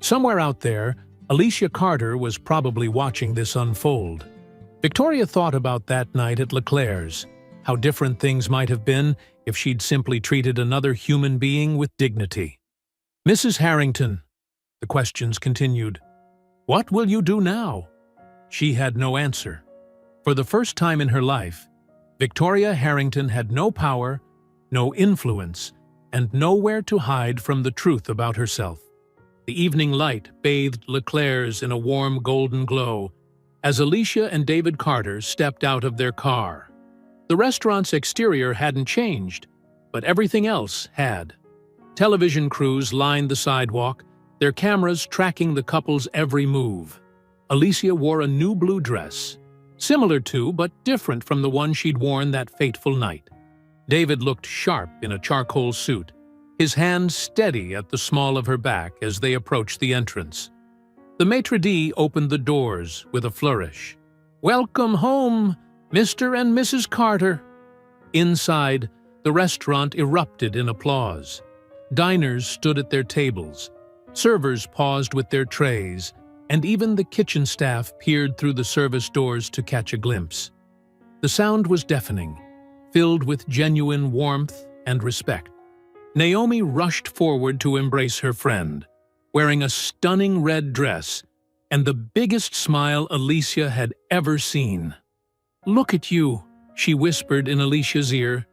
Speaker 1: Somewhere out there, Alicia Carter was probably watching this unfold. Victoria thought about that night at Leclerc's, how different things might have been if she'd simply treated another human being with dignity. "Mrs. Harrington," the questions continued, "what will you do now?" She had no answer. For the first time in her life, Victoria Harrington had no power, no influence, and nowhere to hide from the truth about herself. The evening light bathed Leclerc's in a warm golden glow as Alicia and David Carter stepped out of their car. The restaurant's exterior hadn't changed, but everything else had. Television crews lined the sidewalk, their cameras tracking the couple's every move. Alicia wore a new blue dress, similar to but different from the one she'd worn that fateful night. David looked sharp in a charcoal suit, his hand steady at the small of her back as they approached the entrance. The maitre d' opened the doors with a flourish. "Welcome home, Mr. and Mrs. Carter." Inside, the restaurant erupted in applause. Diners stood at their tables. Servers paused with their trays, and even the kitchen staff peered through the service doors to catch a glimpse. The sound was deafening, filled with genuine warmth and respect. Naomi rushed forward to embrace her friend, wearing a stunning red dress and the biggest smile Alicia had ever seen. "Look at you," she whispered in Alicia's ear.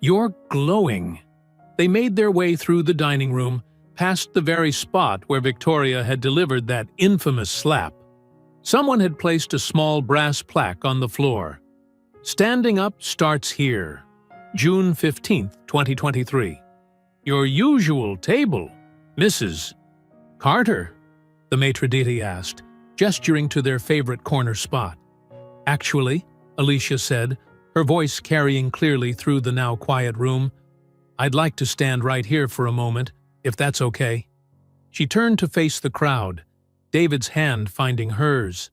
Speaker 1: "You're glowing." They made their way through the dining room, past the very spot where Victoria had delivered that infamous slap. Someone had placed a small brass plaque on the floor. "Standing up starts here. June 15th, 2023. Your usual table, Mrs. Carter?" the maitre d' asked, gesturing to their favorite corner spot. "Actually," Alicia said, her voice carrying clearly through the now quiet room, "I'd like to stand right here for a moment, if that's okay." She turned to face the crowd, David's hand finding hers.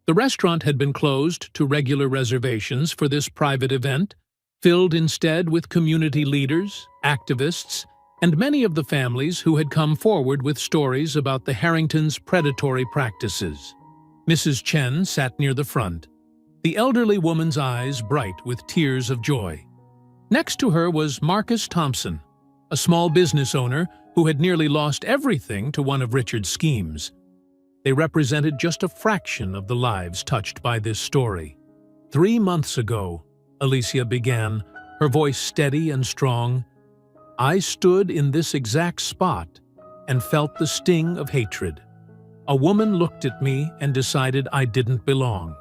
Speaker 1: The restaurant had been closed to regular reservations for this private event, filled instead with community leaders, activists, and many of the families who had come forward with stories about the Harringtons' predatory practices. Mrs. Chen sat near the front, the elderly woman's eyes bright with tears of joy. Next to her was Marcus Thompson, a small business owner who had nearly lost everything to one of Richard's schemes. They represented just a fraction of the lives touched by this story. 3 months ago, Alicia began, her voice steady and strong, I stood in this exact spot and felt the sting of hatred. A woman looked at me and decided I didn't belong.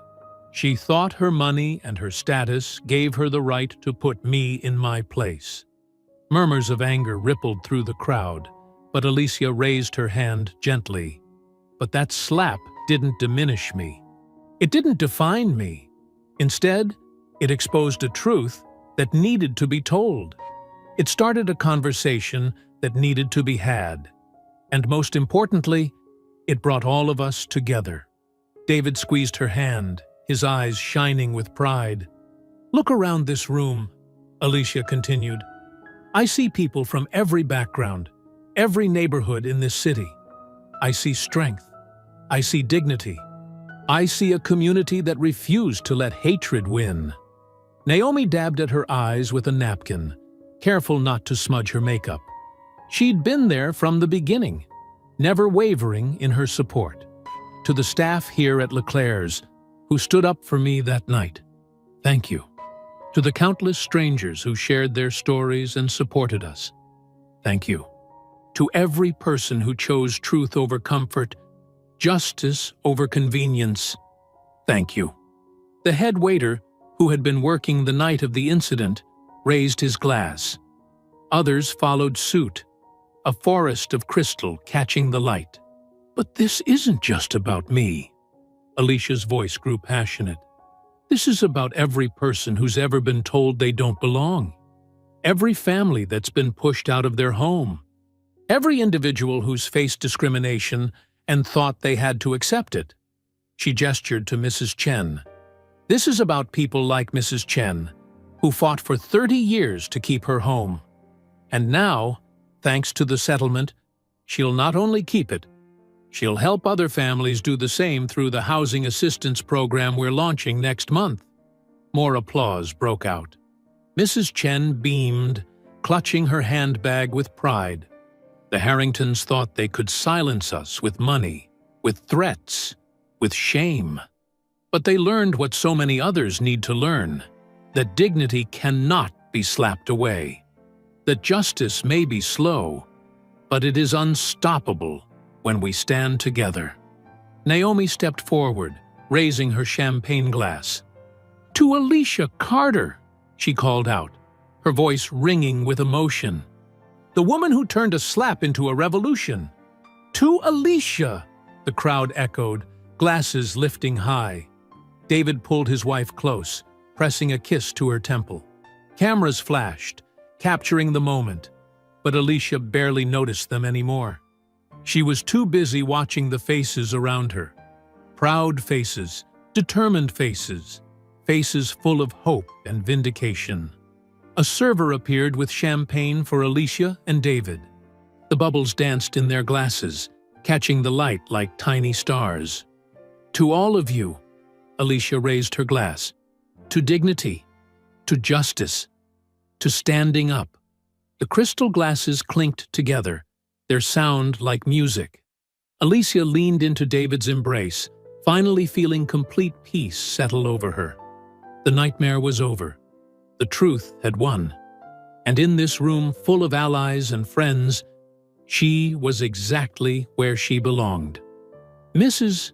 Speaker 1: She thought her money and her status gave her the right to put me in my place. Murmurs of anger rippled through the crowd, but Alicia raised her hand gently. But that slap didn't diminish me. It didn't define me. Instead, it exposed a truth that needed to be told. It started a conversation that needed to be had. And most importantly, it brought all of us together. David squeezed her hand, his eyes shining with pride. Look around this room, Alicia continued. I see people from every background, every neighborhood in this city. I see strength. I see dignity. I see a community that refused to let hatred win. Naomi dabbed at her eyes with a napkin, careful not to smudge her makeup. She'd been there from the beginning, never wavering in her support. To the staff here at Leclerc's, who stood up for me that night, thank you. To the countless strangers who shared their stories and supported us, thank you. To every person who chose truth over comfort, justice over convenience, thank you. The head waiter, who had been working the night of the incident, raised his glass. Others followed suit, a forest of crystal catching the light. But this isn't just about me. Alicia's voice grew passionate. This is about every person who's ever been told they don't belong. Every family that's been pushed out of their home. Every individual who's faced discrimination and thought they had to accept it. She gestured to Mrs. Chen. This is about people like Mrs. Chen, who fought for 30 years to keep her home. And now, thanks to the settlement, she'll not only keep it, she'll help other families do the same through the housing assistance program we're launching next month. More applause broke out. Mrs. Chen beamed, clutching her handbag with pride. The Harringtons thought they could silence us with money, with threats, with shame. But they learned what so many others need to learn, that dignity cannot be slapped away, that justice may be slow, but it is unstoppable when we stand together. Naomi stepped forward, raising her champagne glass. To Alicia Carter, she called out, her voice ringing with emotion. The woman who turned a slap into a revolution. To Alicia, the crowd echoed, glasses lifting high. David pulled his wife close, pressing a kiss to her temple. Cameras flashed, capturing the moment, but Alicia barely noticed them anymore. She was too busy watching the faces around her. Proud faces, determined faces, faces full of hope and vindication. A server appeared with champagne for Alicia and David. The bubbles danced in their glasses, catching the light like tiny stars. To all of you, Alicia raised her glass. To dignity, to justice, to standing up. The crystal glasses clinked together, their sound like music. Alicia leaned into David's embrace, finally feeling complete peace settle over her. The nightmare was over. The truth had won. And in this room full of allies and friends, she was exactly where she belonged. Mrs.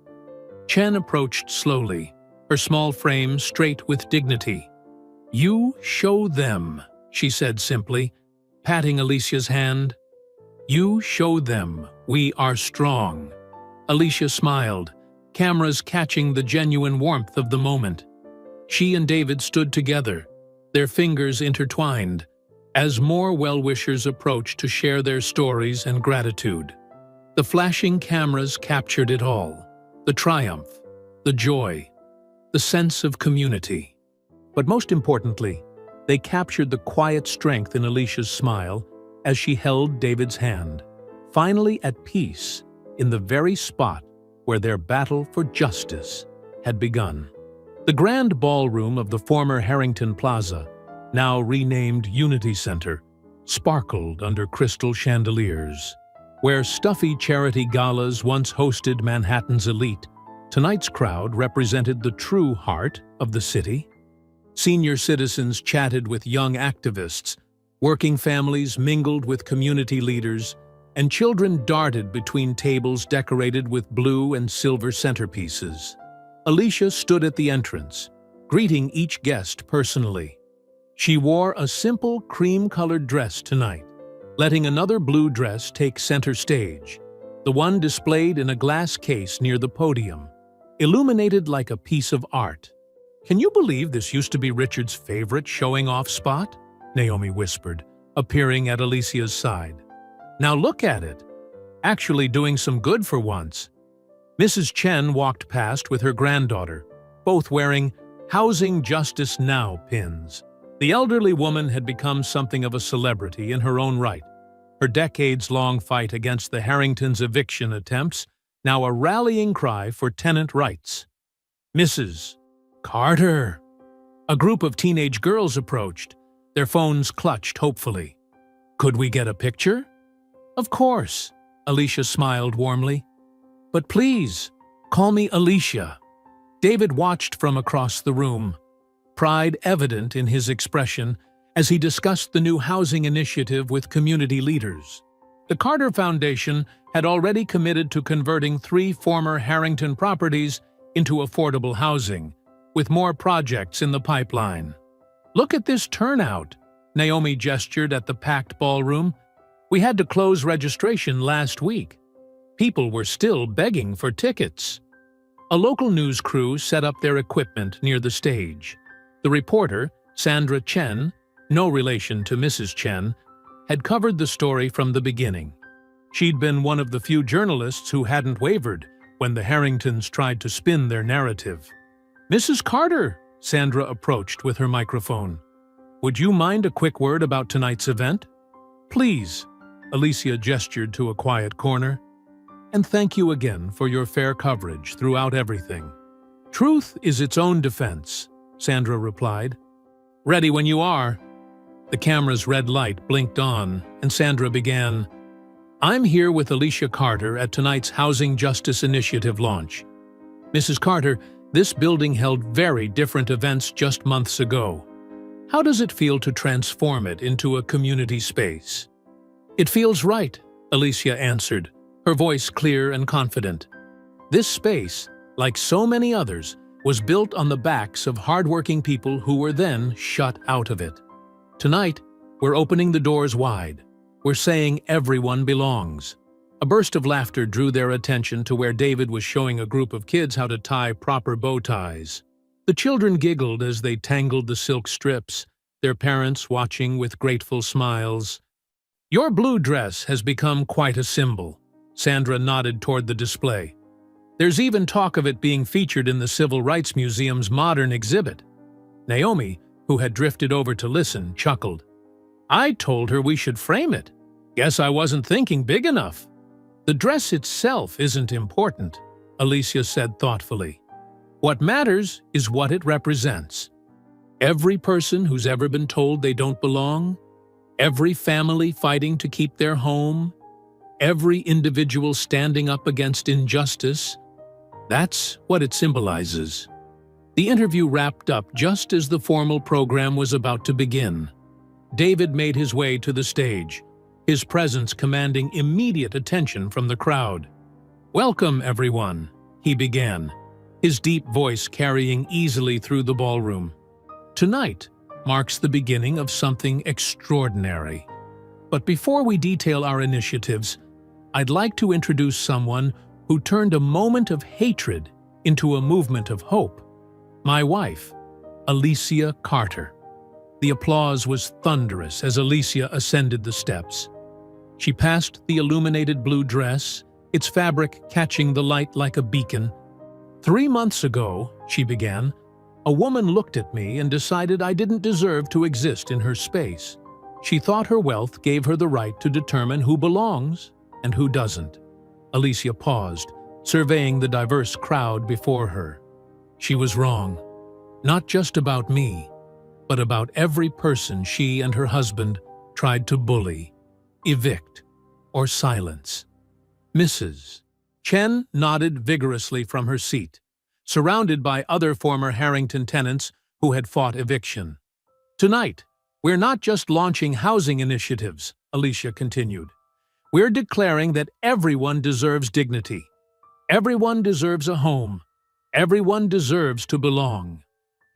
Speaker 1: Chen approached slowly, her small frame straight with dignity. "You show them," she said simply, patting Alicia's hand. "You show them we are strong." Alicia smiled, cameras catching the genuine warmth of the moment. She and David stood together, their fingers intertwined, as more well-wishers approached to share their stories and gratitude. The flashing cameras captured it all: the triumph, the joy, the sense of community. But most importantly, they captured the quiet strength in Alicia's smile as she held David's hand, finally at peace in the very spot where their battle for justice had begun. The grand ballroom of the former Harrington Plaza, now renamed Unity Center, sparkled under crystal chandeliers. Where stuffy charity galas once hosted Manhattan's elite, tonight's crowd represented the true heart of the city. Senior citizens chatted with young activists, working families mingled with community leaders, and children darted between tables decorated with blue and silver centerpieces. Alicia stood at the entrance, greeting each guest personally. She wore a simple cream-colored dress tonight, letting another blue dress take center stage, the one displayed in a glass case near the podium, illuminated like a piece of art. "Can you believe this used to be Richard's favorite showing-off spot?" Naomi whispered, appearing at Alicia's side. "Now look at it. Actually doing some good for once." Mrs. Chen walked past with her granddaughter, both wearing "Housing Justice Now" pins. The elderly woman had become something of a celebrity in her own right, her decades-long fight against the Harringtons' eviction attempts now a rallying cry for tenant rights. "Mrs. Carter!" A group of teenage girls approached, their phones clutched hopefully. "Could we get a picture?" "Of course," Alicia smiled warmly. "But please, call me Alicia." David watched from across the room, pride evident in his expression as he discussed the new housing initiative with community leaders. The Carter Foundation had already committed to converting 3 former Harrington properties into affordable housing, with more projects in the pipeline. "Look at this turnout," Naomi gestured at the packed ballroom. "We had to close registration last week. People were still begging for tickets." A local news crew set up their equipment near the stage. The reporter, Sandra Chen, no relation to Mrs. Chen, had covered the story from the beginning. She'd been one of the few journalists who hadn't wavered when the Harringtons tried to spin their narrative. "Mrs. Carter," Sandra approached with her microphone. "Would you mind a quick word about tonight's event?" "Please," Alicia gestured to a quiet corner. "And thank you again for your fair coverage throughout everything." "Truth is its own defense," Sandra replied. "Ready when you are." The camera's red light blinked on, and Sandra began. "I'm here with Alicia Carter at tonight's Housing Justice Initiative launch. Mrs. Carter, this building held very different events just months ago. How does it feel to transform it into a community space?" "It feels right," Alicia answered, her voice clear and confident. "This space, like so many others, was built on the backs of hardworking people who were then shut out of it. Tonight, we're opening the doors wide. We're saying everyone belongs." A burst of laughter drew their attention to where David was showing a group of kids how to tie proper bow ties. The children giggled as they tangled the silk strips, their parents watching with grateful smiles. Your blue dress has become quite a symbol. Sandra nodded toward the display. There's even talk of it being featured in the Civil Rights Museum's modern exhibit. Naomi, who had drifted over to listen, chuckled. I told her we should frame it. Guess I wasn't thinking big enough. The dress itself isn't important, Alicia said thoughtfully. What matters is what it represents. Every person who's ever been told they don't belong, every family fighting to keep their home, every individual standing up against injustice, that's what it symbolizes. The interview wrapped up just as the formal program was about to begin. David made his way to the stage, his presence commanding immediate attention from the crowd. Welcome, everyone, he began, his deep voice carrying easily through the ballroom. Tonight marks the beginning of something extraordinary. But before we detail our initiatives, I'd like to introduce someone who turned a moment of hatred into a movement of hope. My wife, Alicia Carter. The applause was thunderous as Alicia ascended the steps. She passed the illuminated blue dress, its fabric catching the light like a beacon. 3 months ago, she began, a woman looked at me and decided I didn't deserve to exist in her space. She thought her wealth gave her the right to determine who belongs and who doesn't. Alicia paused, surveying the diverse crowd before her. She was wrong. Not just about me, but about every person she and her husband tried to bully, evict, or silence. Mrs. Chen nodded vigorously from her seat, surrounded by other former Harrington tenants who had fought eviction. Tonight, we're not just launching housing initiatives, Alicia continued. We're declaring that everyone deserves dignity. Everyone deserves a home. Everyone deserves to belong.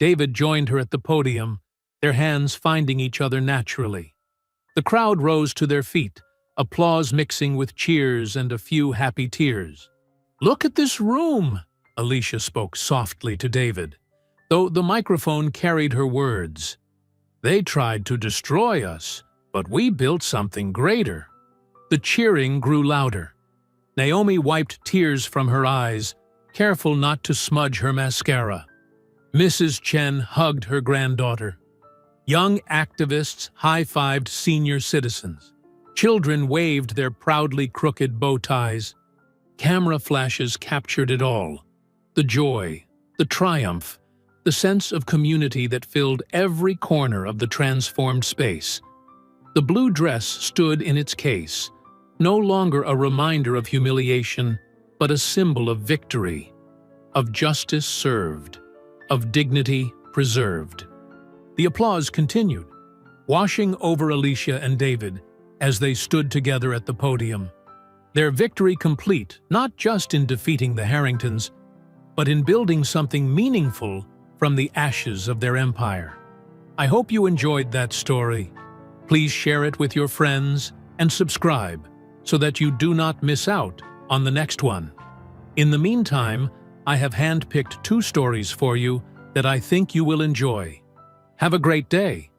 Speaker 1: David joined her at the podium, their hands finding each other naturally. The crowd rose to their feet, applause mixing with cheers and a few happy tears. Look at this room, Alicia spoke softly to David, though the microphone carried her words. They tried to destroy us, but we built something greater. The cheering grew louder. Naomi wiped tears from her eyes, careful not to smudge her mascara. Mrs. Chen hugged her granddaughter. Young activists high-fived senior citizens. Children waved their proudly crooked bow ties. Camera flashes captured it all. The joy, the triumph, the sense of community that filled every corner of the transformed space. The blue dress stood in its case, no longer a reminder of humiliation, but a symbol of victory, of justice served, of dignity preserved. The applause continued, washing over Alicia and David as they stood together at the podium. Their victory complete, not just in defeating the Harringtons, but in building something meaningful from the ashes of their empire. I hope you enjoyed that story. Please share it with your friends and subscribe so that you do not miss out on the next one. In the meantime, I have handpicked 2 stories for you that I think you will enjoy. Have a great day.